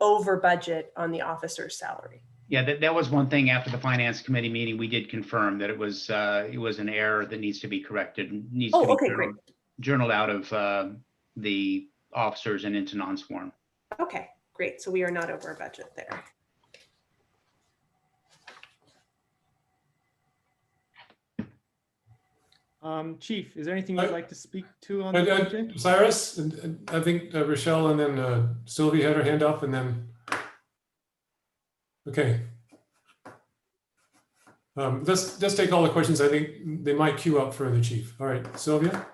M: over budget on the officer's salary.
H: Yeah, that was one thing after the Finance Committee meeting. We did confirm that it was an error that needs to be corrected and needs to be journaled out of the officers and into non-sworn.
M: Okay, great. So we are not over budget there.
L: Chief, is there anything you'd like to speak to on the budget?
A: Cyrus, and I think Rochelle and then Sylvia had her hand up, and then, okay. Let's take all the questions. I think they might queue up for the chief. All right, Sylvia?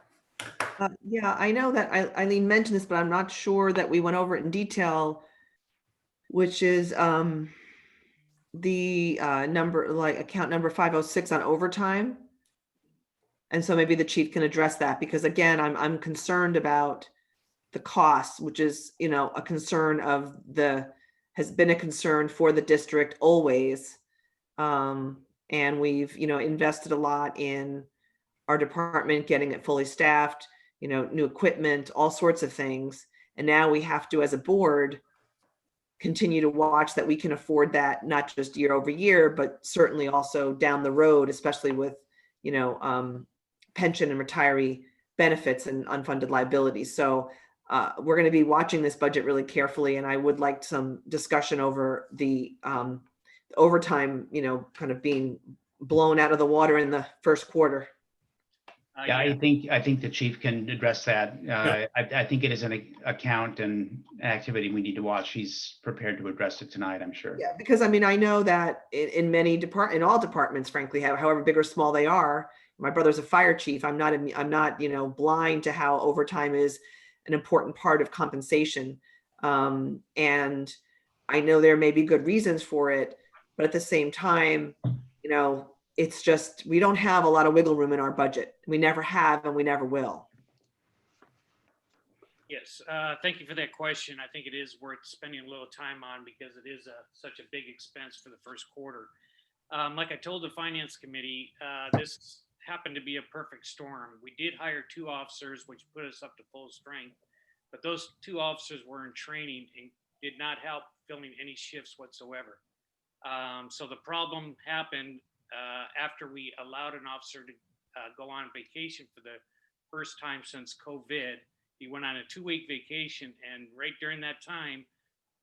I: Yeah, I know that Eileen mentioned this, but I'm not sure that we went over it in detail, which is the number, like account number 506 on overtime. And so maybe the chief can address that, because again, I'm concerned about the costs, which is, you know, a concern of has been a concern for the district always. And we've, you know, invested a lot in our department, getting it fully staffed, new equipment, all sorts of things. And now we have to, as a board, continue to watch that we can afford that, not just year over year, but certainly also down the road, especially with, pension and retiree benefits and unfunded liabilities. So we're going to be watching this budget really carefully. And I would like some discussion over the overtime, kind of being blown out of the water in the first quarter.
H: Yeah, I think the chief can address that. I think it is an account and activity we need to watch. He's prepared to address it tonight, I'm sure.
I: Yeah, because I know that in many in all departments, frankly, however big or small they are. My brother's a fire chief. I'm not blind to how overtime is an important part of compensation. And I know there may be good reasons for it, but at the same time, it's just, we don't have a lot of wiggle room in our budget. We never have, and we never will.
K: Yes, thank you for that question. I think it is worth spending a little time on because it is such a big expense for the first quarter. Like I told the finance committee, this happened to be a perfect storm. We did hire 2 officers, which put us up to full strength, but those 2 officers were in training and did not help filling any shifts whatsoever. So the problem happened after we allowed an officer to go on vacation for the first time since COVID. He went on a 2-week vacation, and right during that time,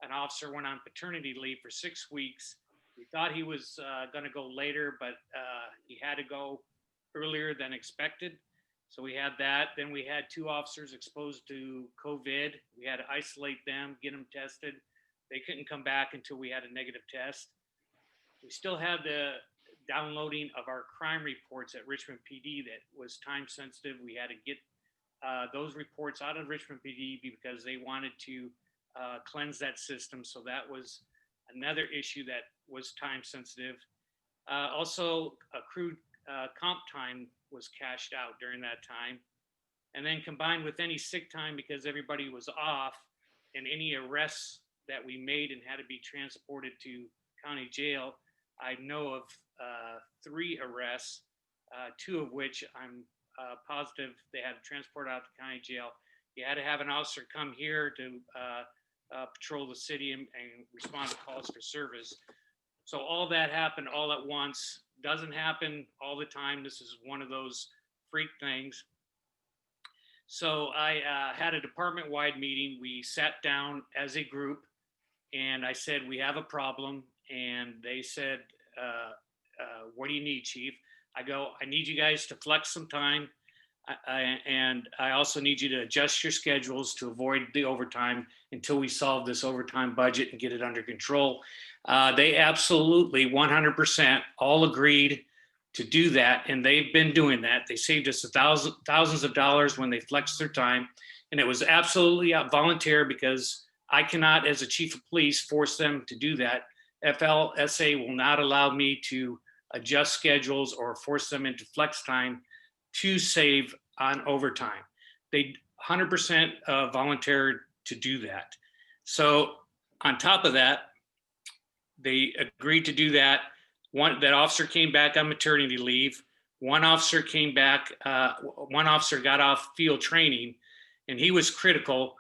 K: an officer went on paternity leave for 6 weeks. We thought he was going to go later, but he had to go earlier than expected. So we had that. Then we had 2 officers exposed to COVID. We had to isolate them, get them tested. They couldn't come back until we had a negative test. We still had the downloading of our crime reports at Richmond PD that was time sensitive. We had to get those reports out of Richmond PD because they wanted to cleanse that system. So that was another issue that was time sensitive. Also, accrued comp time was cashed out during that time. And then combined with any sick time because everybody was off, and any arrests that we made and had to be transported to county jail, I know of 3 arrests, 2 of which I'm positive they had to transport out to county jail. You had to have an officer come here to patrol the city and respond to calls for service. So all that happened all at once. Doesn't happen all the time. This is one of those freak things. So I had a department-wide meeting. We sat down as a group, and I said, we have a problem. And they said, what do you need, Chief? I go, I need you guys to flex some time. And I also need you to adjust your schedules to avoid the overtime until we solve this overtime budget and get it under control. They absolutely 100% all agreed to do that. And they've been doing that. They saved us thousands of dollars when they flexed their time. And it was absolutely voluntary because I cannot, as a chief of police, force them to do that. FLSA will not allow me to adjust schedules or force them into flex time to save on overtime. They 100% volunteered to do that. So on top of that, they agreed to do that. That officer came back on maternity leave. One officer came back, one officer got off field training, and he was critical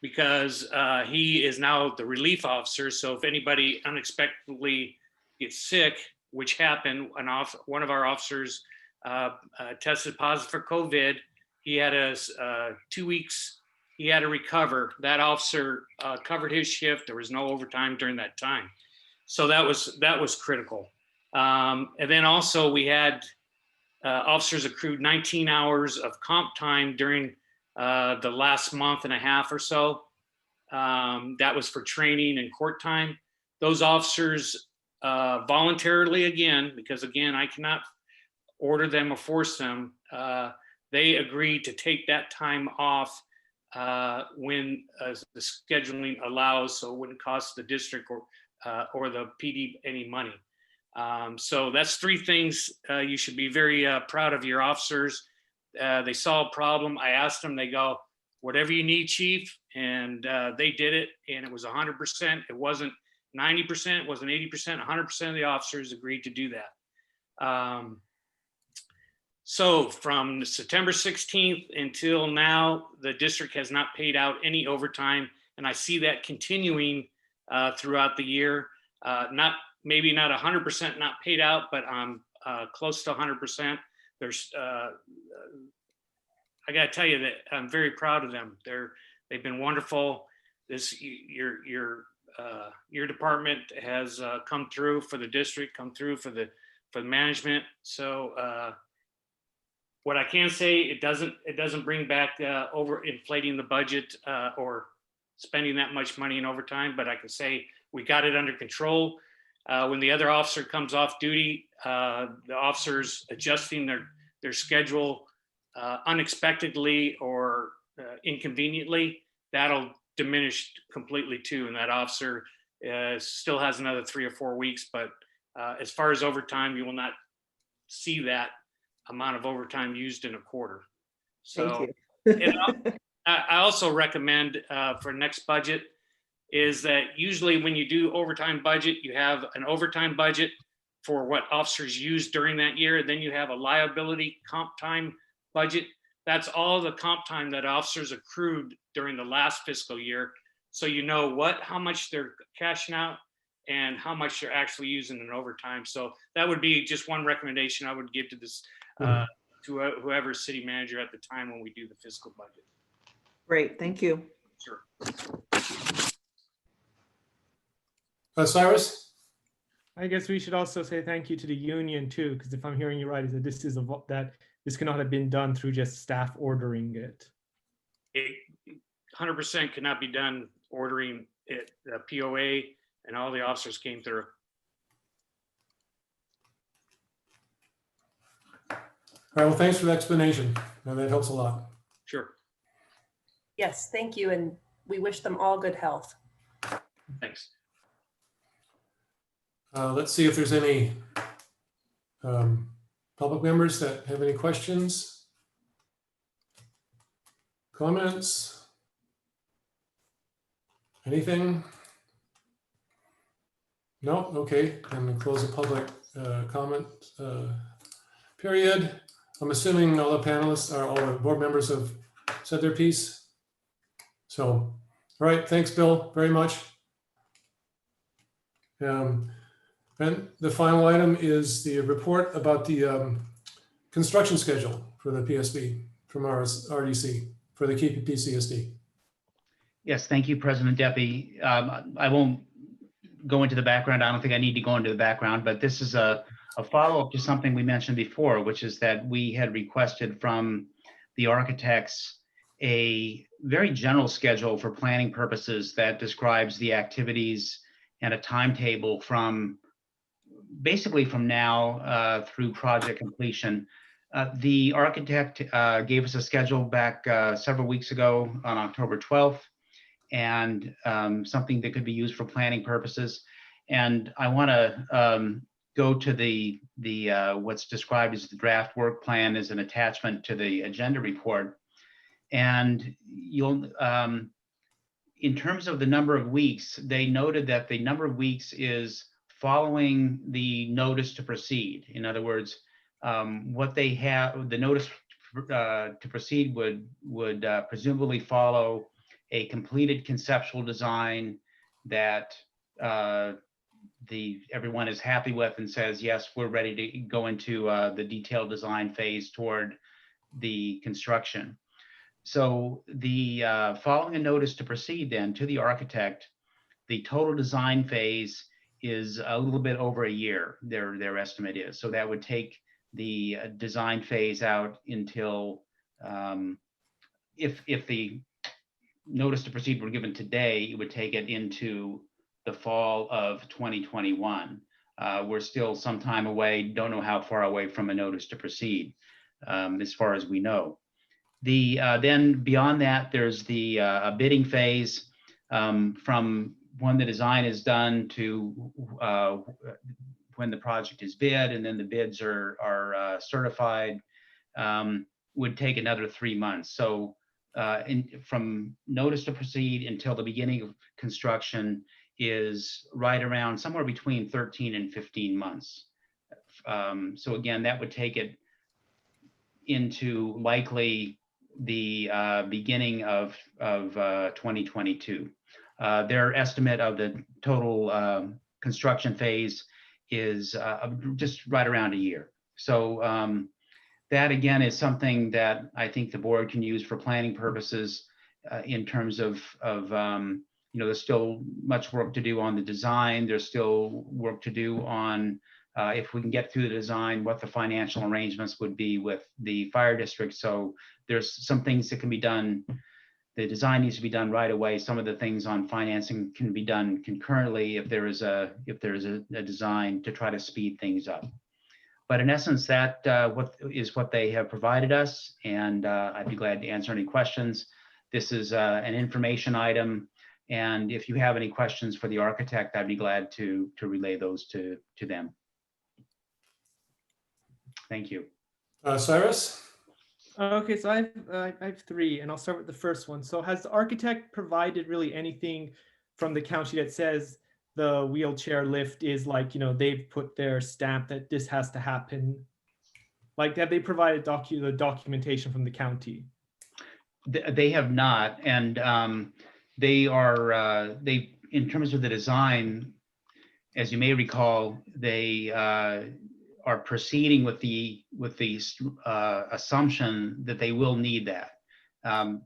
K: because he is now the relief officer. So if anybody unexpectedly gets sick, which happened, one of our officers tested positive for COVID. He had 2 weeks, he had to recover. That officer covered his shift. There was no overtime during that time. So that was critical. And then also we had officers accrued 19 hours of comp time during the last month and a half or so. That was for training and court time. Those officers voluntarily, again, because again, I cannot order them or force them, they agreed to take that time off when the scheduling allows, so it wouldn't cost the district or the PD any money. So that's 3 things. You should be very proud of your officers. They saw a problem. I asked them, they go, whatever you need, Chief. And they did it. And it was 100%. It wasn't 90%, it wasn't 80%, 100% of the officers agreed to do that. So from September 16th until now, the district has not paid out any overtime, and I see that continuing throughout the year. Maybe not 100% not paid out, but close to 100%. There's, I got to tell you that I'm very proud of them. They've been wonderful. Your department has come through for the district, come through for the management. So what I can say, it doesn't bring back over inflating the budget or spending that much money in overtime, but I can say we got it under control. When the other officer comes off duty, the officers adjusting their schedule unexpectedly or inconveniently, that'll diminish completely too. And that officer still has another 3 or 4 weeks, but as far as overtime, you will not see that amount of overtime used in a quarter. So I also recommend for next budget is that usually when you do overtime budget, you have an overtime budget for what officers use during that year. Then you have a liability comp time budget. That's all the comp time that officers accrued during the last fiscal year. So you know how much they're cashing out and how much they're actually using in overtime. So that would be just one recommendation I would give to this to whoever's city manager at the time when we do the fiscal budget.
I: Great, thank you.
K: Sure.
A: Cyrus?
L: I guess we should also say thank you to the union too, because if I'm hearing you right, is that this cannot have been done through just staff ordering it.
K: It 100% could not be done ordering it. The POA and all the officers came through.
A: All right, well, thanks for the explanation. That helps a lot.
K: Sure.
M: Yes, thank you. And we wish them all good health.
K: Thanks.
A: Let's see if there's any public members that have any questions, comments, anything? No? Okay, I'm going to close the public comment period. I'm assuming all the panelists or all the board members have said their piece. So, all right, thanks, Bill, very much. And the final item is the report about the construction schedule for the PSB from our RDC for the KPPCSD.
H: Yes, thank you, President Deppie. I won't go into the background. I don't think I need to go into the background, but this is a follow-up to something we mentioned before, which is that we had requested from the architects a very general schedule for planning purposes that describes the activities and a timetable from basically from now through project completion. The architect gave us a schedule back several weeks ago on October 12th, and something that could be used for planning purposes. And I want to go to the what's described as the draft work plan as an attachment to the agenda report. And you'll, in terms of the number of weeks, they noted that the number of weeks is following the notice to proceed. In other words, what they have, the notice to proceed would presumably follow a completed conceptual design that everyone is happy with and says, yes, we're ready to go into the detailed design phase toward the construction. So the following a notice to proceed then to the architect, the total design phase is a little bit over a year, their estimate is. So that would take the design phase out until, if the notice to proceed were given today, it would take it into the fall of 2021. We're still some time away, don't know how far away from a notice to proceed, as far as we know. Then beyond that, there's the bidding phase from when the design is done to when the project is bid, and then the bids are certified, would take another 3 months. So from notice to proceed until the beginning of construction is right around somewhere between 13 and 15 months. So again, that would take it into likely the beginning of 2022. Their estimate of the total construction phase is just right around a year. So that again is something that I think the board can use for planning purposes in terms of there's still much work to do on the design. There's still work to do on if we can get through the design, what the financial arrangements would be with the fire district. So there's some things that can be done. The design needs to be done right away. Some of the things on financing can be done concurrently if there is a design to try to speed things up. But in essence, that what they have provided us, and I'd be glad to answer any questions. This is an information item, and if you have any questions for the architect, I'd be glad to relay those to them. Thank you.
A: Cyrus?
L: Okay, so I have three, and I'll start with the first one. So has the architect provided really anything from the county that says the wheelchair lift is like, they've put their stamp that this has to happen? Like, have they provided the documentation from the county?
H: They have not, and they in terms of the design, as you may recall, they are proceeding with the assumption that they will need that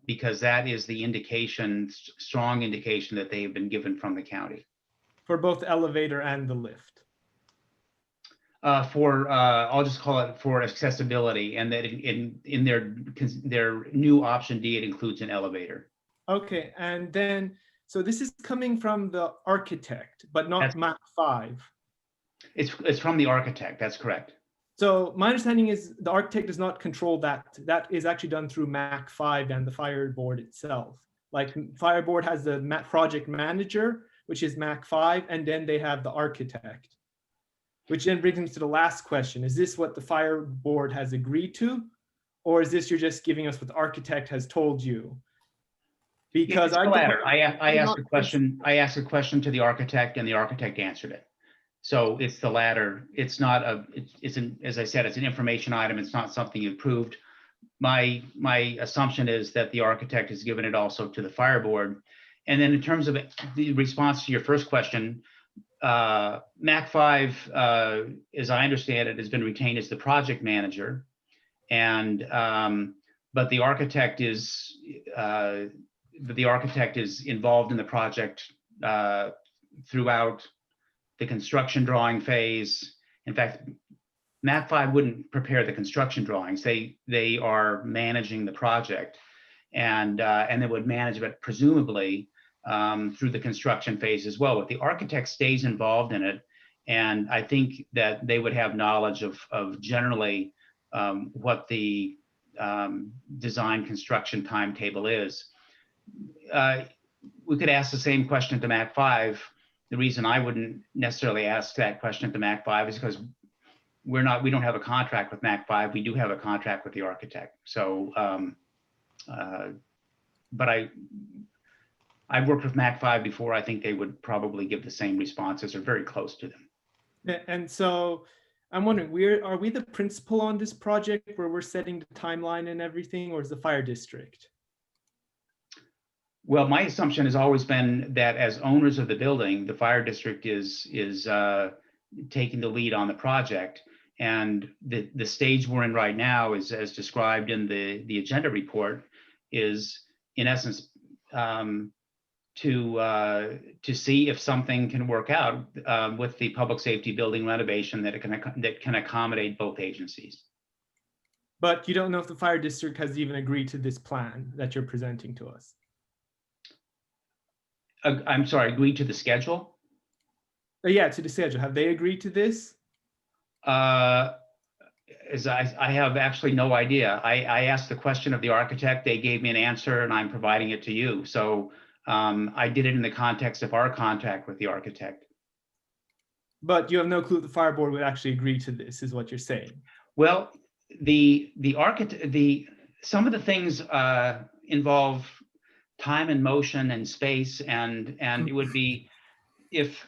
H: because that is the strong indication that they have been given from the county.
L: For both the elevator and the lift?
H: I'll just call it for accessibility, and that in their new option D, it includes an elevator.
L: Okay, and then, so this is coming from the architect, but not MAC 5.
H: It's from the architect, that's correct.
L: So my understanding is the architect does not control that. That is actually done through MAC 5 and the fire board itself. Like fire board has the project manager, which is MAC 5, and then they have the architect. Which then brings me to the last question. Is this what the fire board has agreed to? Or is this you're just giving us what the architect has told you? Because
H: it's the latter. I asked a question to the architect, and the architect answered it. So it's the latter. It's not as I said, it's an information item. It's not something approved. My assumption is that the architect has given it also to the fire board. And then in terms of the response to your first question, MAC 5, as I understand it, has been retained as the project manager, and but the architect is involved in the project throughout the construction drawing phase. In fact, MAC 5 wouldn't prepare the construction drawings. They are managing the project, and they would manage it presumably through the construction phase as well. But the architect stays involved in it, and I think that they would have knowledge of generally what the design construction timetable is. We could ask the same question to MAC 5. The reason I wouldn't necessarily ask that question to MAC 5 is because we don't have a contract with MAC 5. We do have a contract with the architect. So, but I've worked with MAC 5 before. I think they would probably give the same responses or very close to them.
L: And so I'm wondering, are we the principal on this project where we're setting the timeline and everything, or is the fire district?
H: Well, my assumption has always been that as owners of the building, the fire district is taking the lead on the project. And the stage we're in right now is, as described in the agenda report, is in essence to see if something can work out with the public safety building renovation that can accommodate both agencies.
L: But you don't know if the fire district has even agreed to this plan that you're presenting to us.
H: I'm sorry, agreed to the schedule?
L: Yeah, to the schedule. Have they agreed to this?
H: As I have actually no idea. I asked the question of the architect, they gave me an answer, and I'm providing it to you. So I did it in the context of our contract with the architect.
L: But you have no clue if the fire board would actually agree to this, is what you're saying.
H: Well, some of the things involve time and motion and space, and it would be if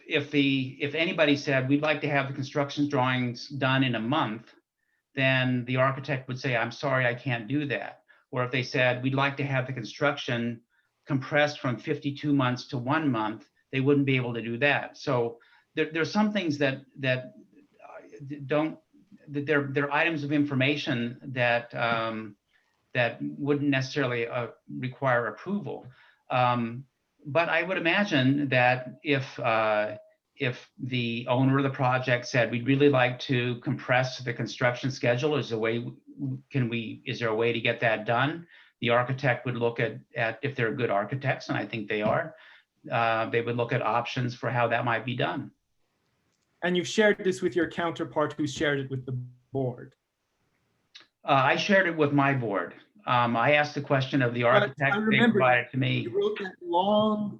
H: anybody said we'd like to have the construction drawings done in a month, then the architect would say, I'm sorry, I can't do that. Or if they said, we'd like to have the construction compressed from 52 months to 1 month, they wouldn't be able to do that. So there's some things that they're items of information that that wouldn't necessarily require approval. But I would imagine that if the owner of the project said, we'd really like to compress the construction schedule, is there a way to get that done? The architect would look at if they're good architects, and I think they are, they would look at options for how that might be done.
L: And you've shared this with your counterpart who shared it with the board.
H: I shared it with my board. I asked the question of the architect, they provided it to me.
L: You wrote that long.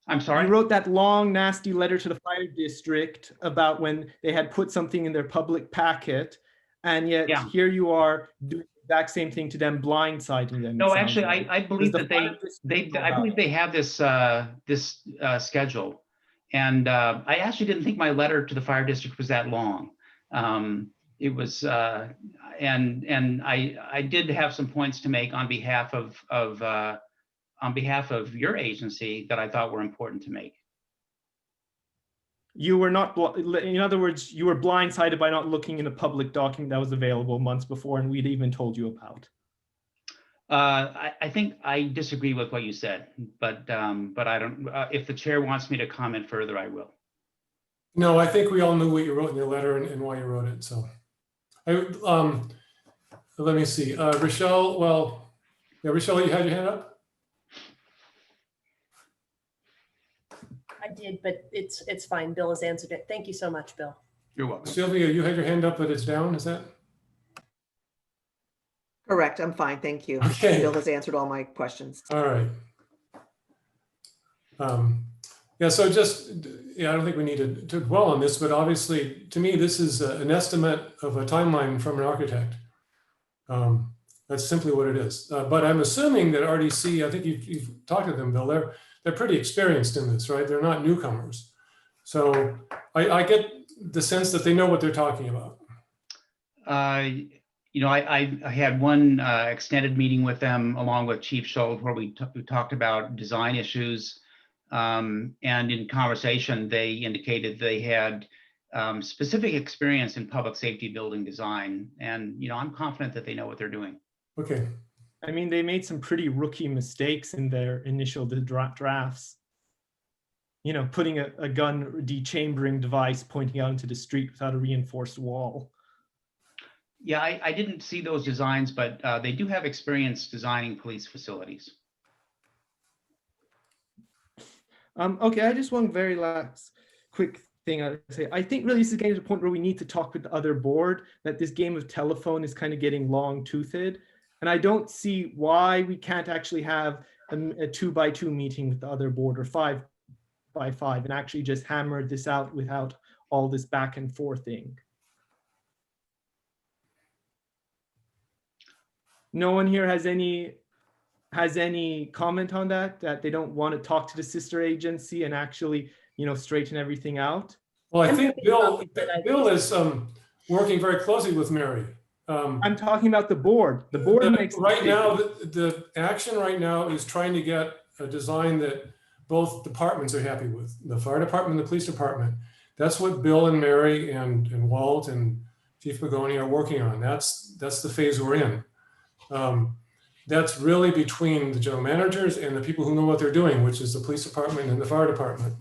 H: I'm sorry?
L: You wrote that long, nasty letter to the fire district about when they had put something in their public packet, and yet here you are doing the exact same thing to them, blindsiding them.
H: No, actually, I believe that I believe they have this this schedule, and I actually didn't think my letter to the fire district was that long. It was, and I did have some points to make on behalf of your agency that I thought were important to make.
L: You were not, in other words, you were blindsided by not looking in a public document that was available months before, and we'd even told you about.
H: I think I disagree with what you said, but I don't. If the chair wants me to comment further, I will.
A: No, I think we all knew what you wrote in your letter and why you wrote it. So, let me see, Rochelle. Well, yeah, Rochelle, you had your hand up.
M: I did, but it's fine. Bill has answered it. Thank you so much, Bill.
H: You're welcome.
A: Sylvia, you had your hand up, but it's down. Is that
I: Correct. I'm fine. Thank you.
A: okay?
I: Bill has answered all my questions.
A: All right. Yeah, so just, I don't think we need to dwell on this, but obviously, to me, this is an estimate of a timeline from an architect. That's simply what it is. But I'm assuming that RDC, I think you've talked to them, Bill, they're pretty experienced in this, right? They're not newcomers. So I get the sense that they know what they're talking about.
H: You know, I had one extended meeting with them along with Chief Schultz where we talked about design issues. And in conversation, they indicated they had specific experience in public safety building design. And, you know, I'm confident that they know what they're doing.
A: Okay.
L: I mean, they made some pretty rookie mistakes in their initial drafts. You know, putting a gun dechambering device pointing out into the street without a reinforced wall.
H: Yeah, I didn't see those designs, but they do have experience designing police facilities.
L: Okay, I just want very last quick thing I'd say. I think really this is getting to the point where we need to talk with the other board, that this game of telephone is kind of getting long-toothed. And I don't see why we can't actually have a 2x2 meeting with the other board or 5x5 and actually just hammer this out without all this back and forthing. No one here has any comment on that they don't want to talk to the sister agency and actually, you know, straighten everything out?
A: Well, I think Bill is working very closely with Mary.
L: I'm talking about the board. The board makes
A: right now. The action right now is trying to get a design that both departments are happy with, the fire department and the police department. That's what Bill and Mary and Walt and Chief Magoni are working on. That's the phase we're in. That's really between the general managers and the people who know what they're doing, which is the police department and the fire department.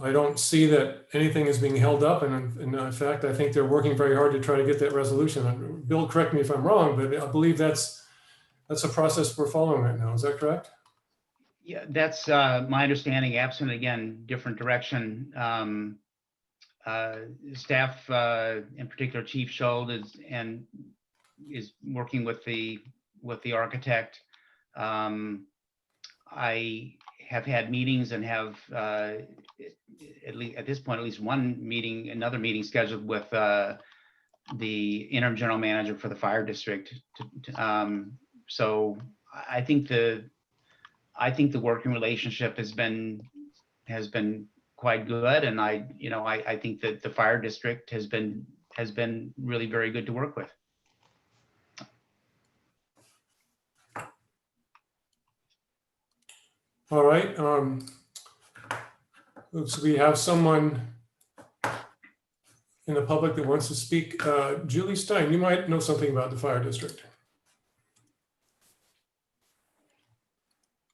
A: I don't see that anything is being held up, and in fact, I think they're working very hard to try to get that resolution. Bill, correct me if I'm wrong, but I believe that's a process we're following right now. Is that correct?
H: Yeah, that's my understanding. Absent, again, different direction. Staff, in particular, Chief Schultz is working with the architect. I have had meetings and have at least at this point at least another meeting scheduled with the interim general manager for the fire district. So I think the working relationship has been quite good. And I think that the fire district has been really very good to work with.
A: All right. So we have someone in the public that wants to speak. Julie Stein, you might know something about the fire district.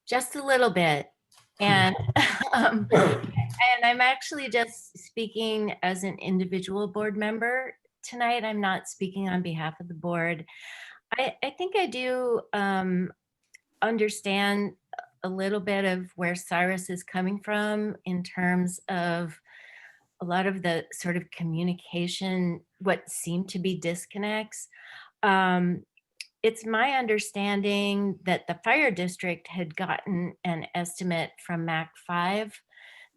O: Just a little bit. And and I'm actually just speaking as an individual board member tonight. I'm not speaking on behalf of the board. I think I do understand a little bit of where Cyrus is coming from in terms of a lot of the sort of communication, what seemed to be disconnects. It's my understanding that the fire district had gotten an estimate from MAC 5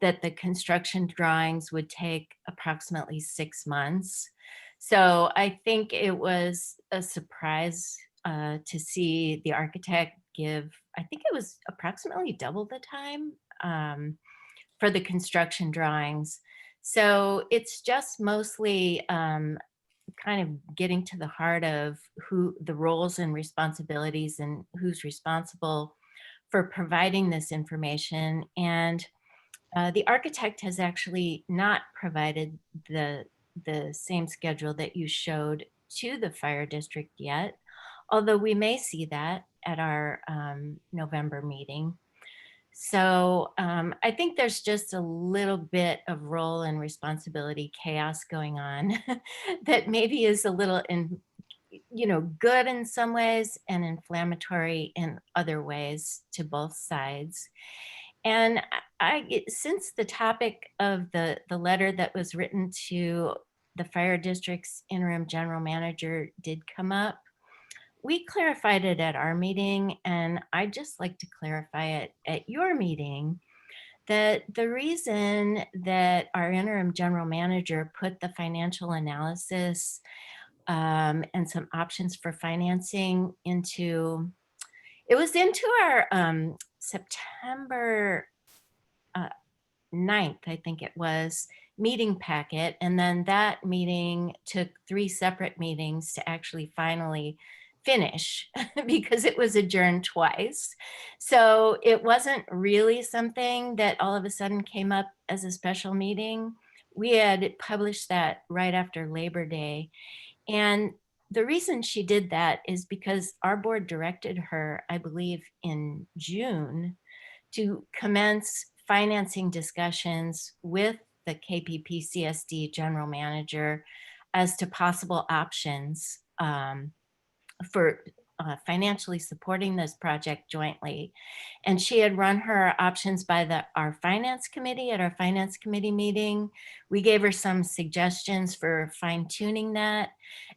O: that the construction drawings would take approximately 6 months. So I think it was a surprise to see the architect give, I think it was approximately double the time for the construction drawings. So it's just mostly kind of getting to the heart of who the roles and responsibilities and who's responsible for providing this information. And the architect has actually not provided the same schedule that you showed to the fire district yet, although we may see that at our November meeting. So I think there's just a little bit of role and responsibility chaos going on that maybe is a little good in some ways and inflammatory in other ways to both sides. And since the topic of the letter that was written to the fire district's interim general manager did come up, we clarified it at our meeting, and I'd just like to clarify it at your meeting, that the reason that our interim general manager put the financial analysis and some options for financing into our September 9th, I think it was, meeting packet. And then that meeting took 3 separate meetings to actually finally finish because it was adjourned twice. So it wasn't really something that all of a sudden came up as a special meeting. We had published that right after Labor Day. And the reason she did that is because our board directed her, I believe, in June to commence financing discussions with the KPPCSD general manager as to possible options for financially supporting this project jointly. And she had run her options by our finance committee at our finance committee meeting. We gave her some suggestions for fine tuning that.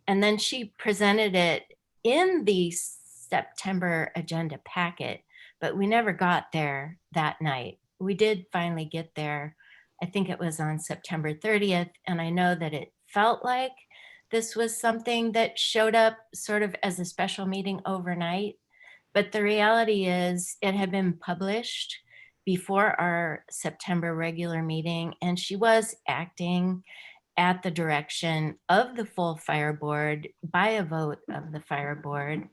O: And then she presented it in the September agenda packet, but we never got there that night. We did finally get there. I think it was on September 30th. And I know that it felt like this was something that showed up sort of as a special meeting overnight. But the reality is it had been published before our September regular meeting, and she was acting at the direction of the full fire board by a vote of the fire board.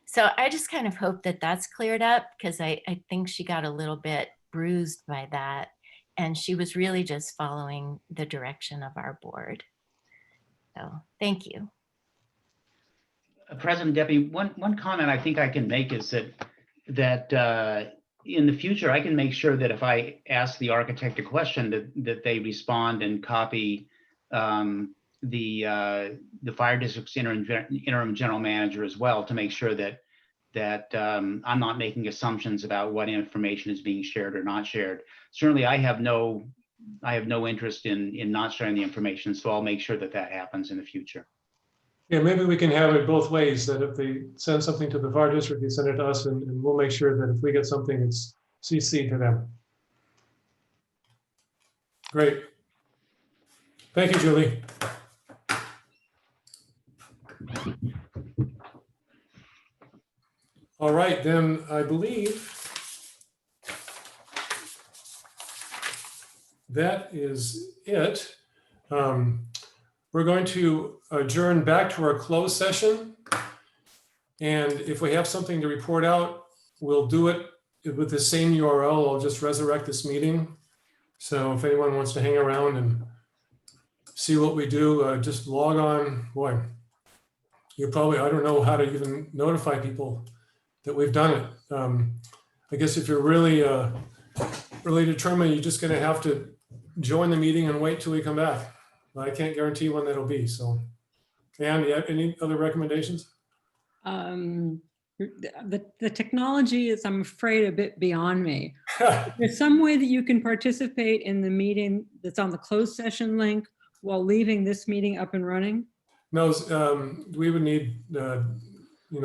O: So I just kind of hope that that's cleared up, because I think she got a little bit bruised by that. And she was really just following the direction of our board. So thank you.
H: President Debbie, one comment I think I can make is that in the future, I can make sure that if I ask the architect a question, that they respond and copy the fire district's interim general manager as well, to make sure that I'm not making assumptions about what information is being shared or not shared. Certainly, I have no interest in not sharing the information, so I'll make sure that happens in the future.
A: Yeah, maybe we can have it both ways, that if they send something to the fire district, they send it to us, and we'll make sure that if we get something, it's CC to them. Great. Thank you, Julie. All right, then I believe that is it. We're going to adjourn back to our closed session. And if we have something to report out, we'll do it with the same URL. I'll just resurrect this meeting. So if anyone wants to hang around and see what we do, just log on. Boy, you probably, I don't know how to even notify people that we've done it. I guess if you're really, really determined, you're just going to have to join the meeting and wait till we come back. I can't guarantee when that'll be. So, Anne, you have any other recommendations?
B: The technology is, I'm afraid, a bit beyond me. There's some way that you can participate in the meeting that's on the closed session link while leaving this meeting up and running?
A: No, we would need,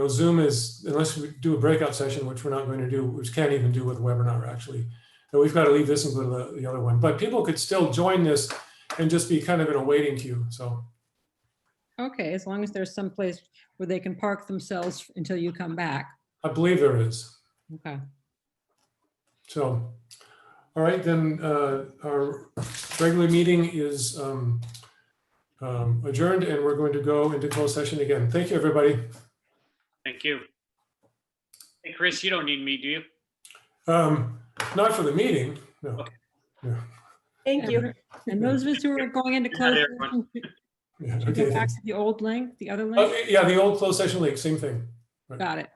A: Zoom is, unless we do a breakout session, which we're not going to do, which can't even do with a webinar actually. So we've got to leave this and go to the other one. But people could still join this and just be kind of in a waiting queue. So.
B: Okay, as long as there's some place where they can park themselves until you come back.
A: I believe there is.
B: Okay.
A: So, all right, then our regular meeting is adjourned and we're going to go into closed session again. Thank you, everybody.
K: Thank you. Hey, Chris, you don't need me, do you?
A: Not for the meeting, no.
K: Okay.
A: Yeah.
M: Thank you.
B: And those of us who are going into closed session,
A: Yeah,
B: should
A: okay,
B: go back
A: thanks.
B: to the old link, the other link?
A: Yeah, the old closed session link, same thing. Right.
B: Got it.